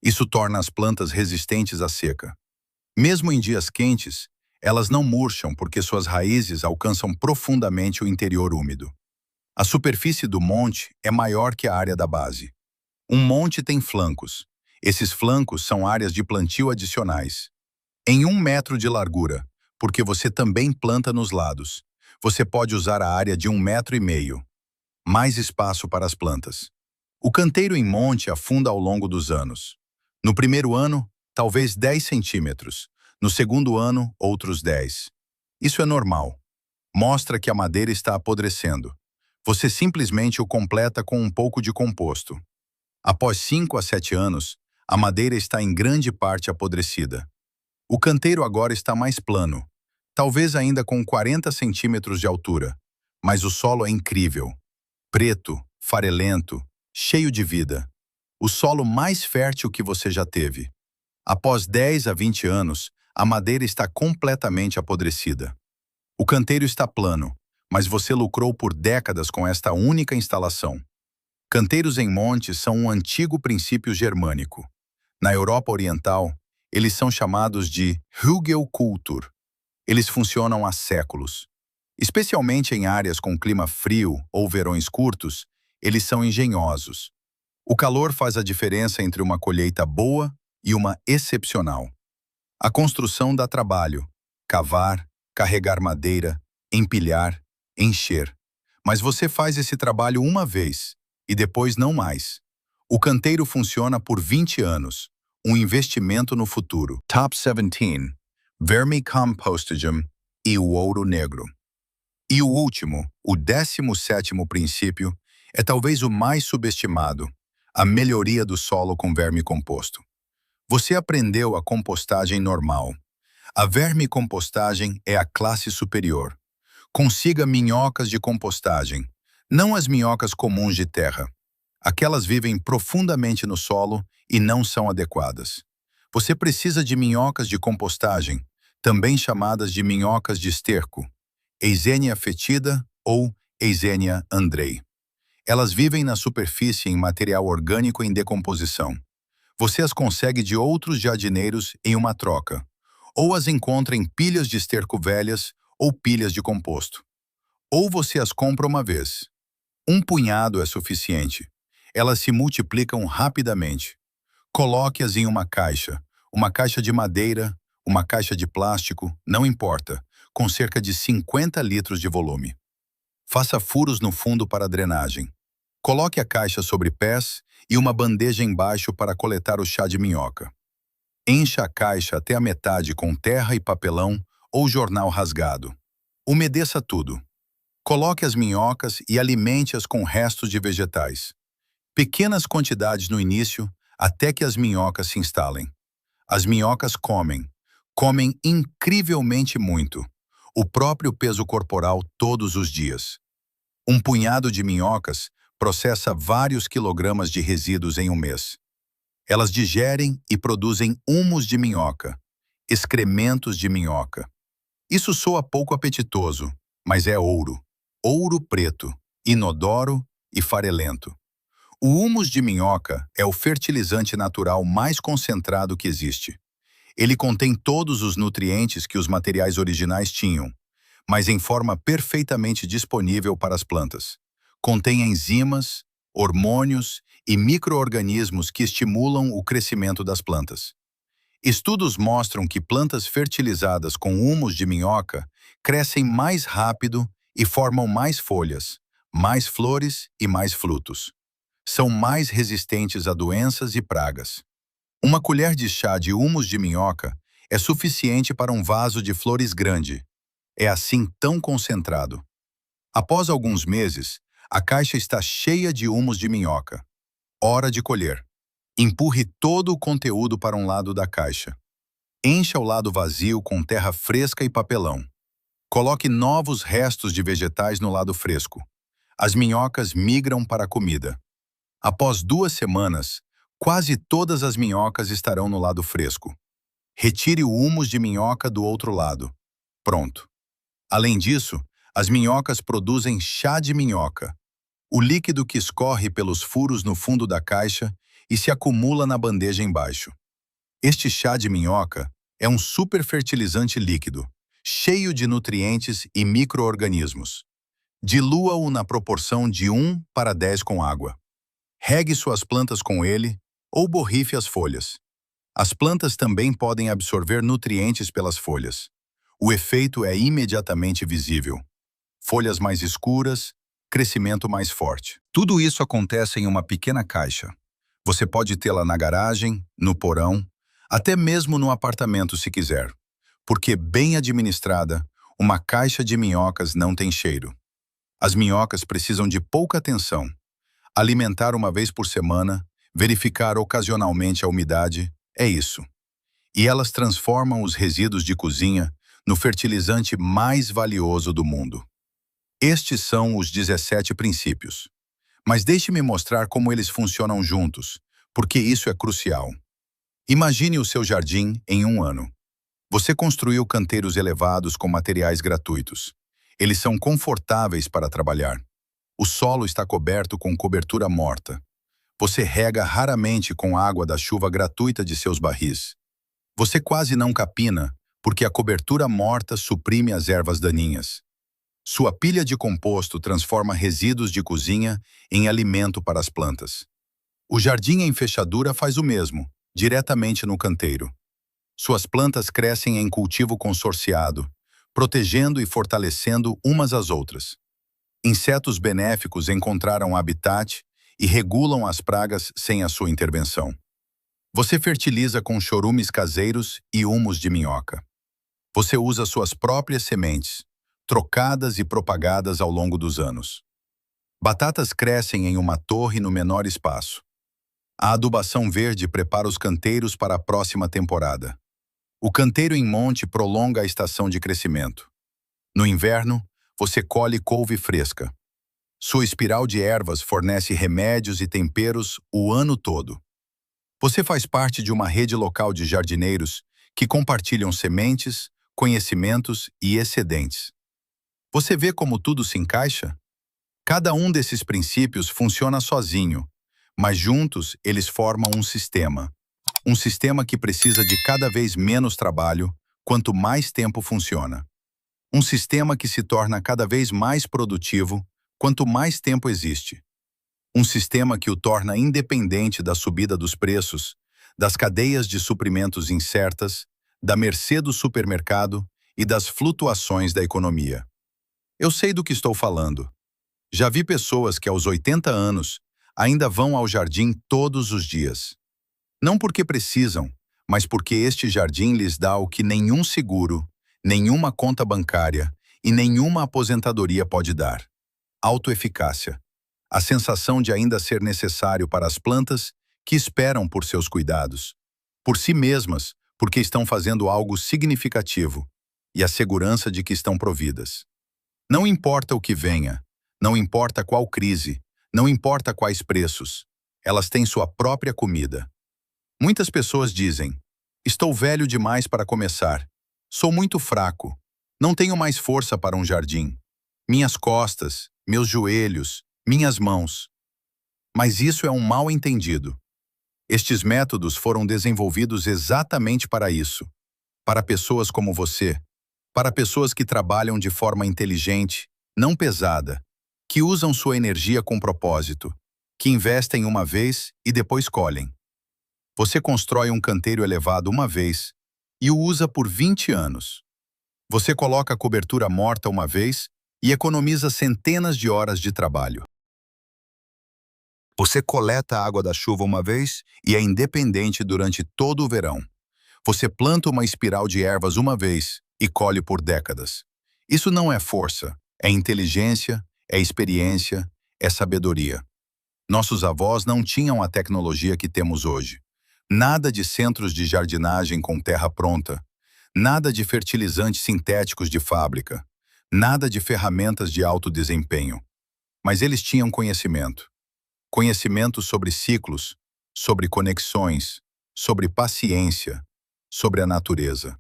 Isso torna as plantas resistentes à seca. Mesmo em dias quentes, elas não murcham porque suas raízes alcançam profundamente o interior úmido. A superfície do monte é maior que a área da base. Um monte tem flancos. Esses flancos são áreas de plantio adicionais. Em 1 metro de largura, porque você também planta nos lados, você pode usar a área de 1,5 metro. Mais espaço para as plantas. O canteiro em monte afunda ao longo dos anos. No primeiro ano, talvez 10 centímetros. No segundo ano, outros 10. Isso é normal. Mostra que a madeira está apodrecendo. Você simplesmente o completa com um pouco de composto. Após 5 a 7 anos, a madeira está em grande parte apodrecida. O canteiro agora está mais plano, talvez ainda com 40 centímetros de altura, mas o solo é incrível. Preto, farelento, cheio de vida. O solo mais fértil que você já teve. Após 10 a 20 anos, a madeira está completamente apodrecida. O canteiro está plano, mas você lucrou por décadas com esta única instalação. Canteiros em montes são um antigo princípio germânico. Na Europa Oriental, eles são chamados de Hügelkultur. Eles funcionam há séculos. Especialmente em áreas com clima frio ou verões curtos, eles são engenhosos. O calor faz a diferença entre uma colheita boa e uma excepcional. A construção dá trabalho. Cavar, carregar madeira, empilhar, encher. Mas você faz esse trabalho uma vez, e depois não mais. O canteiro funciona por 20 anos, um investimento no futuro. Top 17. Vermicompostigem e o ouro negro. E o último, o 17º princípio, é talvez o mais subestimado, a melhoria do solo com vermicomposto. Você aprendeu a compostagem normal. A vermicompostagem é a classe superior. Consiga minhocas de compostagem, não as minhocas comuns de terra. Aquelas vivem profundamente no solo e não são adequadas. Você precisa de minhocas de compostagem, também chamadas de minhocas de esterco, Eisenia fetida ou Eisenia andrei. Elas vivem na superfície em material orgânico em decomposição. Você as consegue de outros jardineiros em uma troca, ou as encontra em pilhas de esterco velhas ou pilhas de composto. Ou você as compra uma vez. Um punhado é suficiente. Elas se multiplicam rapidamente. Coloque-as em uma caixa de madeira, uma caixa de plástico, não importa, com cerca de 50 litros de volume. Faça furos no fundo para a drenagem. Coloque a caixa sobre pés e uma bandeja embaixo para coletar o chá de minhoca. Encha a caixa até a metade com terra e papelão ou jornal rasgado. Umedeça tudo. Coloque as minhocas e alimente-as com restos de vegetais. Pequenas quantidades no início, até que as minhocas se instalem. As minhocas comem incrivelmente muito, o próprio peso corporal todos os dias. Um punhado de minhocas processa vários quilogramas de resíduos em um mês. Elas digerem e produzem humus de minhoca, excrementos de minhoca. Isso soa pouco apetitoso, mas é ouro. Ouro preto, inodoro e farelento. O humus de minhoca é o fertilizante natural mais concentrado que existe. Ele contém todos os nutrientes que os materiais originais tinham, mas em forma perfeitamente disponível para as plantas. Contém enzimas, hormônios e micro-organismos que estimulam o crescimento das plantas. Estudos mostram que plantas fertilizadas com humus de minhoca crescem mais rápido e formam mais folhas, mais flores e mais frutos. São mais resistentes a doenças e pragas. Uma colher de chá de humus de minhoca é suficiente para um vaso de flores grande. É assim tão concentrado. Após alguns meses, a caixa está cheia de humus de minhoca. Hora de colher. Empurre todo o conteúdo para um lado da caixa. Encha o lado vazio com terra fresca e papelão. Coloque novos restos de vegetais no lado fresco. As minhocas migram para a comida. Após 2 semanas, quase todas as minhocas estarão no lado fresco. Retire o humus de minhoca do outro lado. Pronto. Além disso, as minhocas produzem chá de minhoca, o líquido que escorre pelos furos no fundo da caixa e se acumula na bandeja embaixo. Este chá de minhoca é um superfertilizante líquido, cheio de nutrientes e micro-organismos. Dilua-o na proporção de 1:10 com água. Regue suas plantas com ele ou borrife as folhas. As plantas também podem absorver nutrientes pelas folhas. O efeito é imediatamente visível. Folhas mais escuras, crescimento mais forte. Tudo isso acontece em uma pequena caixa. Você pode tê-la na garagem, no porão, até mesmo no apartamento se quiser. Porque, bem administrada, uma caixa de minhocas não tem cheiro. As minhocas precisam de pouca atenção. Alimentar uma vez por semana, verificar ocasionalmente a umidade, é isso. E elas transformam os resíduos de cozinha no fertilizante mais valioso do mundo. Estes são os 17 princípios. Mas deixe-me mostrar como eles funcionam juntos, porque isso é crucial. Imagine o seu jardim em um ano. Você construiu canteiros elevados com materiais gratuitos. Eles são confortáveis para trabalhar. O solo está coberto com cobertura morta. Você rega raramente com água da chuva gratuita de seus barris. Você quase não capina, porque a cobertura morta suprime as ervas daninhas. Sua pilha de composto transforma resíduos de cozinha em alimento para as plantas. O jardim em fechadura faz o mesmo, diretamente no canteiro. Suas plantas crescem em cultivo consorciado, protegendo e fortalecendo umas às outras. Insetos benéficos encontraram habitat e regulam as pragas sem a sua intervenção. Você fertiliza com chorumes caseiros e humus de minhoca. Você usa suas próprias sementes, trocadas e propagadas ao longo dos anos. Batatas crescem em uma torre no menor espaço. A adubação verde prepara os canteiros para a próxima temporada. O canteiro em monte prolonga a estação de crescimento. No inverno, você colhe couve fresca. Sua espiral de ervas fornece remédios e temperos o ano todo. Você faz parte de uma rede local de jardineiros que compartilham sementes, conhecimentos e excedentes. Você vê como tudo se encaixa? Cada um desses princípios funciona sozinho, mas juntos eles formam um sistema. Um sistema que precisa de cada vez menos trabalho, quanto mais tempo funciona. Um sistema que se torna cada vez mais produtivo, quanto mais tempo existe. Um sistema que o torna independente da subida dos preços, das cadeias de suprimentos incertas, da mercê do supermercado e das flutuações da economia. Eu sei do que estou falando. Já vi pessoas que aos 80 anos ainda vão ao jardim todos os dias. Não porque precisam, mas porque este jardim lhes dá o que nenhum seguro, nenhuma conta bancária e nenhuma aposentadoria pode dar: autoeficácia. A sensação de ainda ser necessário para as plantas que esperam por seus cuidados, por si mesmas, porque estão fazendo algo significativo, e a segurança de que estão providas. Não importa o que venha, não importa qual crise, não importa quais preços, elas têm sua própria comida. Muitas pessoas dizem: estou velho demais para começar, sou muito fraco, não tenho mais força para um jardim. Minhas costas, meus joelhos, minhas mãos. Mas isso é um mal entendido. Estes métodos foram desenvolvidos exatamente para isso, para pessoas como você, para pessoas que trabalham de forma inteligente, não pesada, que usam sua energia com propósito, que investem uma vez e depois colhem. Você constrói um canteiro elevado uma vez e o usa por 20 anos. Você coloca a cobertura morta uma vez e economiza centenas de horas de trabalho. Você coleta a água da chuva uma vez e é independente durante todo o verão. Você planta uma espiral de ervas uma vez e colhe por décadas. Isso não é força, é inteligência, é experiência, é sabedoria. Nossos avós não tinham a tecnologia que temos hoje. Nada de centros de jardinagem com terra pronta, nada de fertilizantes sintéticos de fábrica, nada de ferramentas de alto desempenho. Mas eles tinham conhecimento. Conhecimento sobre ciclos, sobre conexões, sobre paciência, sobre a natureza.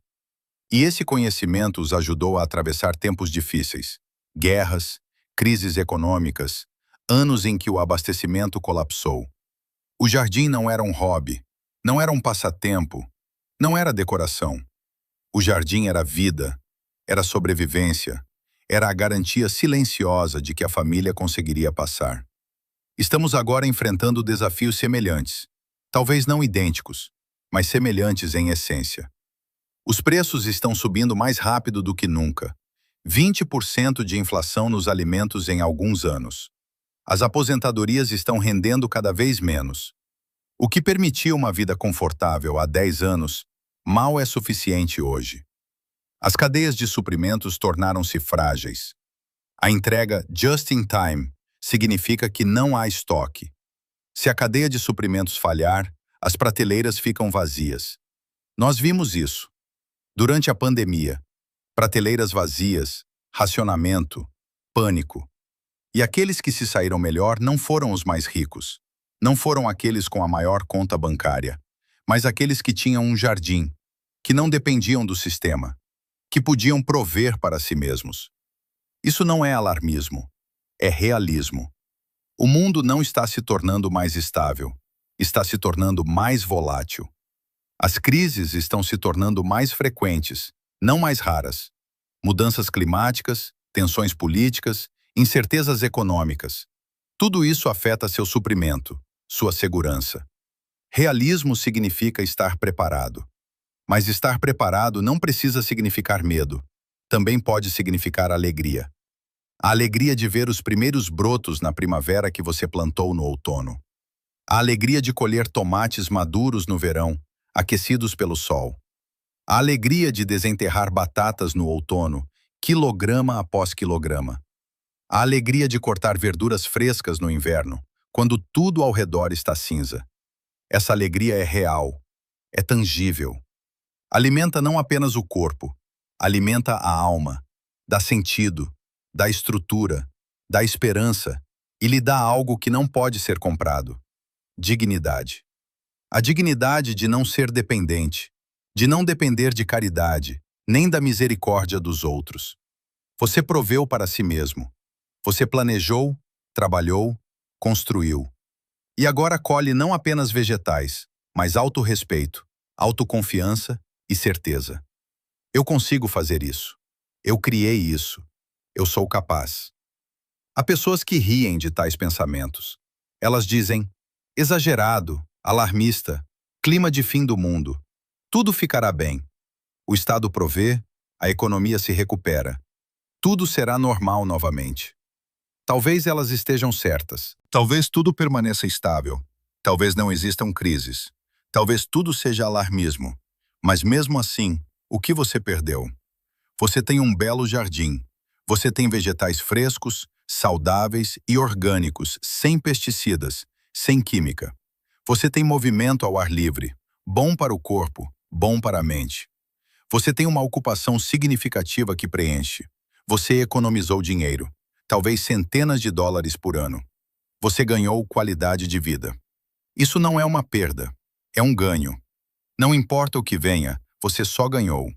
E esse conhecimento os ajudou a atravessar tempos difíceis, guerras, crises econômicas, anos em que o abastecimento colapsou. O jardim não era um hobby, não era um passatempo, não era decoração. O jardim era vida, era sobrevivência, era a garantia silenciosa de que a família conseguiria passar. Estamos agora enfrentando desafios semelhantes, talvez não idênticos, mas semelhantes em essência. Os preços estão subindo mais rápido do que nunca. 20% de inflação nos alimentos em alguns anos. As aposentadorias estão rendendo cada vez menos. O que permitia uma vida confortável há 10 anos, mal é suficiente hoje. As cadeias de suprimentos tornaram-se frágeis. A entrega just in time significa que não há estoque. Se a cadeia de suprimentos falhar, as prateleiras ficam vazias. Nós vimos isso. Durante a pandemia, prateleiras vazias, racionamento, pânico. E aqueles que se saíram melhor não foram os mais ricos. Não foram aqueles com a maior conta bancária, mas aqueles que tinham um jardim, que não dependiam do sistema, que podiam prover para si mesmos. Isso não é alarmismo, é realismo. O mundo não está se tornando mais estável, está se tornando mais volátil. As crises estão se tornando mais frequentes, não mais raras. Mudanças climáticas, tensões políticas, incertezas econômicas. Tudo isso afeta seu suprimento, sua segurança. Realismo significa estar preparado. Mas estar preparado não precisa significar medo. Também pode significar alegria. A alegria de ver os primeiros brotos na primavera que você plantou no outono. A alegria de colher tomates maduros no verão, aquecidos pelo sol. A alegria de desenterrar batatas no outono, quilograma após quilograma. A alegria de cortar verduras frescas no inverno, quando tudo ao redor está cinza. Essa alegria é real, é tangível. Alimenta não apenas o corpo, alimenta a alma, dá sentido, dá estrutura, dá esperança e lhe dá algo que não pode ser comprado: dignidade. A dignidade de não ser dependente, de não depender de caridade, nem da misericórdia dos outros. Você proveu para si mesmo. Você planejou, trabalhou, construiu. E agora colhe não apenas vegetais, mas autorrespeito, autoconfiança e certeza. Eu consigo fazer isso. Eu criei isso. Eu sou capaz. Há pessoas que riem de tais pensamentos. Elas dizem: exagerado, alarmista, clima de fim do mundo. Tudo ficará bem. O Estado provê, a economia se recupera. Tudo será normal novamente. Talvez elas estejam certas. Talvez tudo permaneça estável. Talvez não existam crises. Talvez tudo seja alarmismo. Mas mesmo assim, o que você perdeu? Você tem um belo jardim. Você tem vegetais frescos, saudáveis e orgânicos, sem pesticidas, sem química. Você tem movimento ao ar livre, bom para o corpo, bom para a mente. Você tem uma ocupação significativa que preenche. Você economizou dinheiro, talvez centenas de dólares por ano. Você ganhou qualidade de vida. Isso não é uma perda, é um ganho. Não importa o que venha, você só ganhou.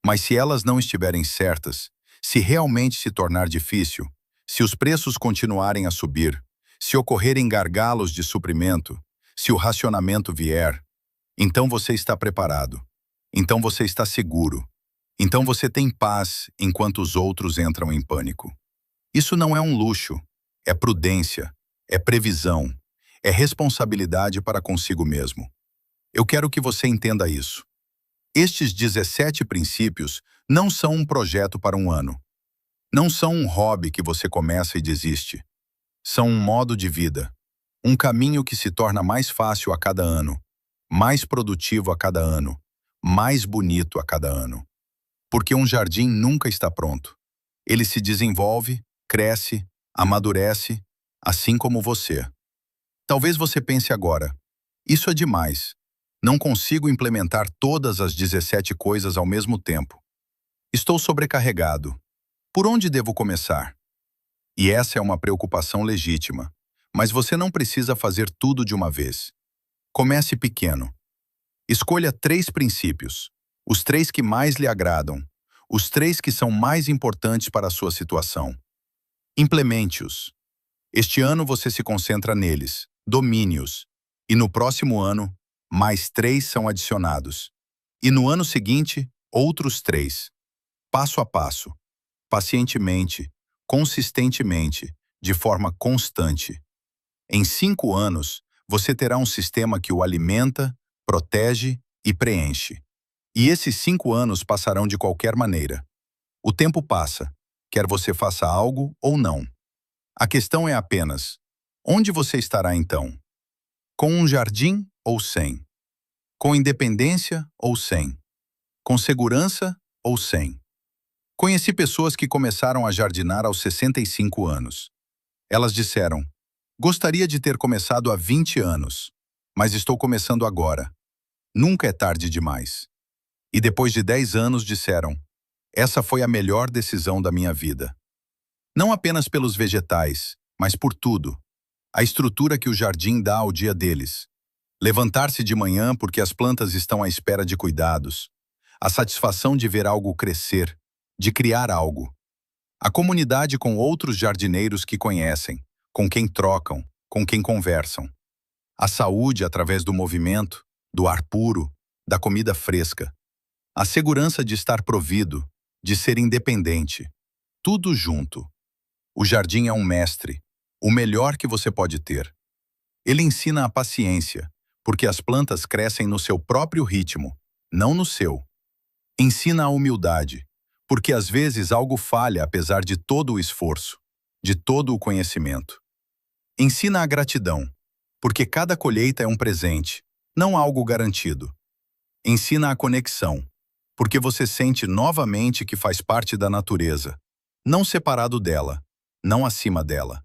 Mas se elas não estiverem certas, se realmente se tornar difícil, se os preços continuarem a subir, se ocorrerem gargalos de suprimento, se o racionamento vier, então você está preparado. Então você está seguro. Então você tem paz enquanto os outros entram em pânico. Isso não é um luxo, é prudência, é previsão, é responsabilidade para consigo mesmo. Eu quero que você entenda isso. Estes 17 princípios não são um projeto para um ano. Não são um hobby que você começa e desiste. São um modo de vida. Um caminho que se torna mais fácil a cada ano, mais produtivo a cada ano, mais bonito a cada ano. Porque um jardim nunca está pronto. Ele se desenvolve, cresce, amadurece, assim como você. Talvez você pense agora, isso é demais. Não consigo implementar todas as 17 coisas ao mesmo tempo. Estou sobrecarregado. Por onde devo começar? E essa é uma preocupação legítima. Mas você não precisa fazer tudo de uma vez. Comece pequeno. Escolha 3 princípios, os 3 que mais lhe agradam, os 3 que são mais importantes para a sua situação. Implemente-os. Este ano você se concentra neles, domine-os, e no próximo ano, mais 3 são adicionados. E no ano seguinte, outros 3. Passo a passo, pacientemente, consistentemente, de forma constante. Em 5 anos, você terá um sistema que o alimenta, protege e preenche. E esses 5 anos passarão de qualquer maneira. O tempo passa, quer você faça algo ou não. A questão é apenas, onde você estará então? Com um jardim ou sem? Com independência ou sem? Com segurança ou sem? Conheci pessoas que começaram a jardinar aos 65 anos. Elas disseram, gostaria de ter começado há 20 anos, mas estou começando agora. Nunca é tarde demais. E depois de 10 anos disseram, essa foi a melhor decisão da minha vida. Não apenas pelos vegetais, mas por tudo. A estrutura que o jardim dá ao dia deles. Levantar-se de manhã porque as plantas estão à espera de cuidados. A satisfação de ver algo crescer, de criar algo. A comunidade com outros jardineiros que conhecem, com quem trocam, com quem conversam. A saúde através do movimento, do ar puro, da comida fresca. A segurança de estar provido, de ser independente. Tudo junto. O jardim é um mestre, o melhor que você pode ter. Ele ensina a paciência, porque as plantas crescem no seu próprio ritmo, não no seu. Ensina a humildade, porque às vezes algo falha apesar de todo o esforço, de todo o conhecimento. Ensina a gratidão, porque cada colheita é um presente, não algo garantido. Ensina a conexão, porque você sente novamente que faz parte da natureza, não separado dela, não acima dela.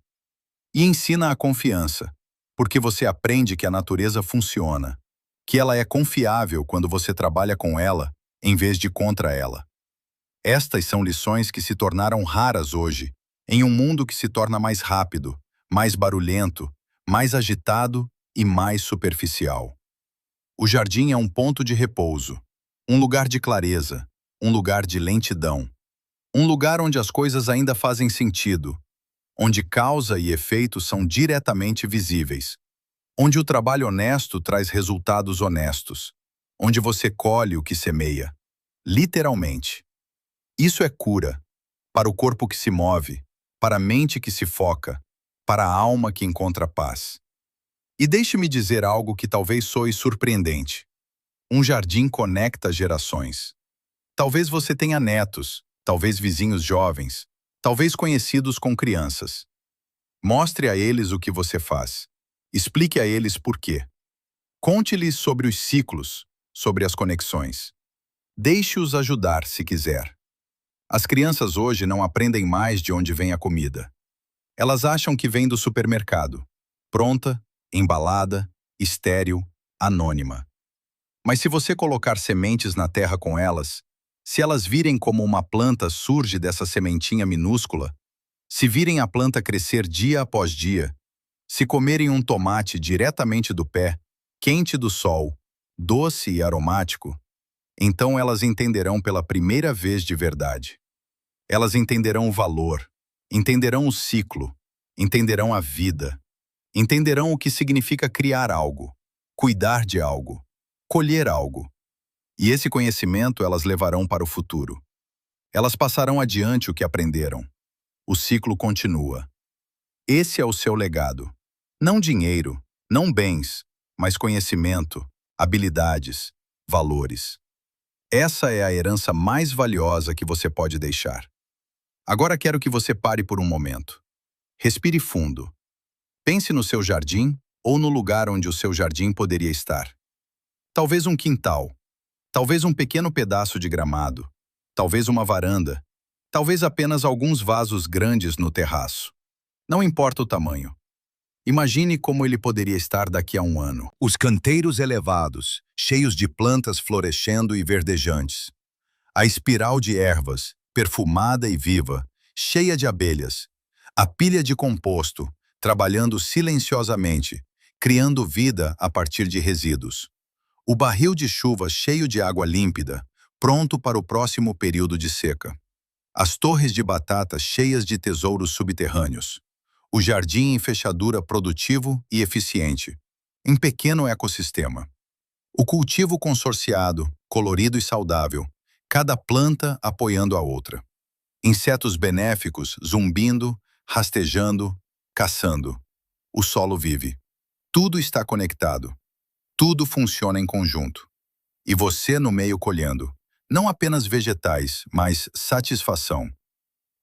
E ensina a confiança, porque você aprende que a natureza funciona, que ela é confiável quando você trabalha com ela, em vez de contra ela. Estas são lições que se tornaram raras hoje, em um mundo que se torna mais rápido, mais barulhento, mais agitado e mais superficial. O jardim é um ponto de repouso, um lugar de clareza, um lugar de lentidão, um lugar onde as coisas ainda fazem sentido, onde causa e efeito são diretamente visíveis, onde o trabalho honesto traz resultados honestos, onde você colhe o que semeia, literalmente. Isso é cura, para o corpo que se move, para a mente que se foca, para a alma que encontra paz. E deixe-me dizer algo que talvez soe surpreendente. Um jardim conecta gerações. Talvez você tenha netos, talvez vizinhos jovens, talvez conhecidos com crianças. Mostre a eles o que você faz. Explique a eles por quê. Conte-lhes sobre os ciclos, sobre as conexões. Deixe-os ajudar se quiser. As crianças hoje não aprendem mais de onde vem a comida. Elas acham que vem do supermercado, pronta, embalada, estéril, anônima. Mas se você colocar sementes na terra com elas, se elas virem como uma planta surge dessa sementinha minúscula, se virem a planta crescer dia após dia, se comerem um tomate diretamente do pé, quente do sol, doce e aromático, então elas entenderão pela primeira vez de verdade. Elas entenderão o valor, entenderão o ciclo, entenderão a vida, entenderão o que significa criar algo, cuidar de algo, colher algo. E esse conhecimento elas levarão para o futuro. Elas passarão adiante o que aprenderam. O ciclo continua. Esse é o seu legado. Não dinheiro, não bens, mas conhecimento, habilidades, valores. Essa é a herança mais valiosa que você pode deixar. Agora quero que você pare por um momento. Respire fundo. Pense no seu jardim ou no lugar onde o seu jardim poderia estar. Talvez um quintal, talvez um pequeno pedaço de gramado, talvez uma varanda, talvez apenas alguns vasos grandes no terraço. Não importa o tamanho. Imagine como ele poderia estar daqui a um ano. Os canteiros elevados, cheios de plantas florescendo e verdejantes. A espiral de ervas, perfumada e viva, cheia de abelhas. A pilha de composto, trabalhando silenciosamente, criando vida a partir de resíduos. O barril de chuva cheio de água límpida, pronto para o próximo período de seca. As torres de batata cheias de tesouros subterrâneos. O jardim em fechadura produtivo e eficiente, em pequeno ecossistema. O cultivo consorciado, colorido e saudável, cada planta apoiando a outra. Insetos benéficos zumbindo, rastejando, caçando. O solo vive. Tudo está conectado. Tudo funciona em conjunto. E você no meio colhendo. Não apenas vegetais, mas satisfação.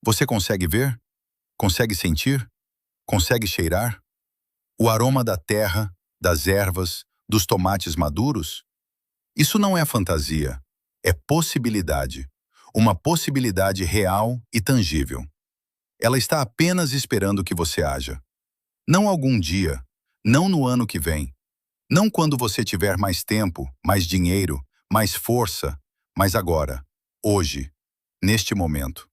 Você consegue ver? Consegue sentir? Consegue cheirar? O aroma da terra, das ervas, dos tomates maduros? Isso não é fantasia. É possibilidade. Uma possibilidade real e tangível. Ela está apenas esperando que você haja. Não algum dia, não no ano que vem. Não quando você tiver mais tempo, mais dinheiro, mais força, mas agora, hoje, neste momento.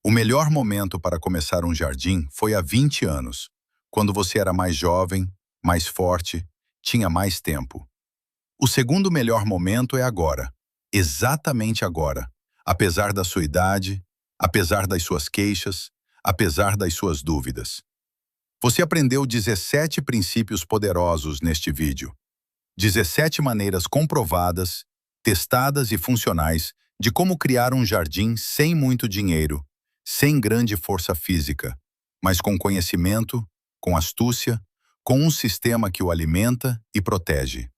O melhor momento para começar um jardim foi há 20 anos, quando você era mais jovem, mais forte, tinha mais tempo. O segundo melhor momento é agora, exatamente agora, apesar da sua idade, apesar das suas queixas, apesar das suas dúvidas. Você aprendeu 17 princípios poderosos neste vídeo. 17 maneiras comprovadas, testadas e funcionais de como criar um jardim sem muito dinheiro, sem grande força física, mas com conhecimento, com astúcia, com um sistema que o alimenta e protege.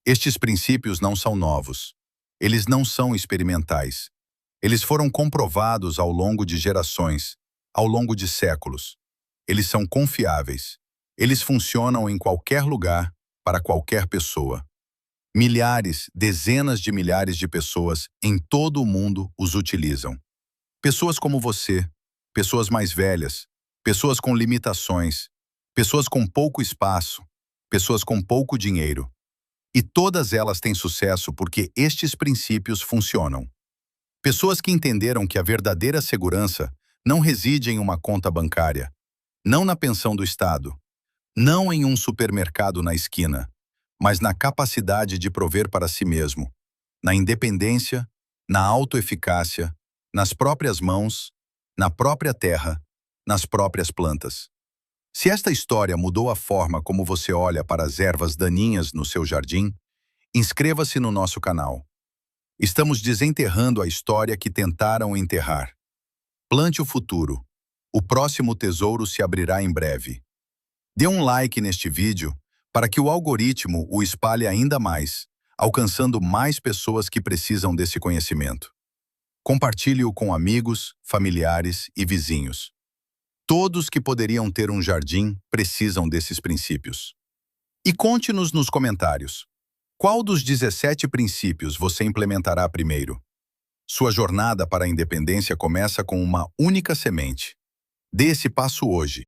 Estes princípios não são novos. Eles não são experimentais. Eles foram comprovados ao longo de gerações, ao longo de séculos. Eles são confiáveis. Eles funcionam em qualquer lugar, para qualquer pessoa. Milhares, dezenas de milhares de pessoas em todo o mundo os utilizam. Pessoas como você, pessoas mais velhas, pessoas com limitações, pessoas com pouco espaço, pessoas com pouco dinheiro. E todas elas têm sucesso porque estes princípios funcionam. Pessoas que entenderam que a verdadeira segurança não reside em uma conta bancária, não na pensão do Estado, não em um supermercado na esquina, mas na capacidade de prover para si mesmo, na independência, na autoeficácia, nas próprias mãos, na própria terra, nas próprias plantas. Se esta história mudou a forma como você olha para as ervas daninhas no seu jardim, inscreva-se no nosso canal. Estamos desenterrando a história que tentaram enterrar. Plante o futuro. O próximo tesouro se abrirá em breve. Dê um like neste vídeo para que o algoritmo o espalhe ainda mais, alcançando mais pessoas que precisam desse conhecimento. Compartilhe-o com amigos, familiares e vizinhos. Todos que poderiam ter um jardim precisam desses princípios. E conte-nos nos comentários. Qual dos 17 princípios você implementará primeiro? Sua jornada para a independência começa com uma única semente. Dê esse passo hoje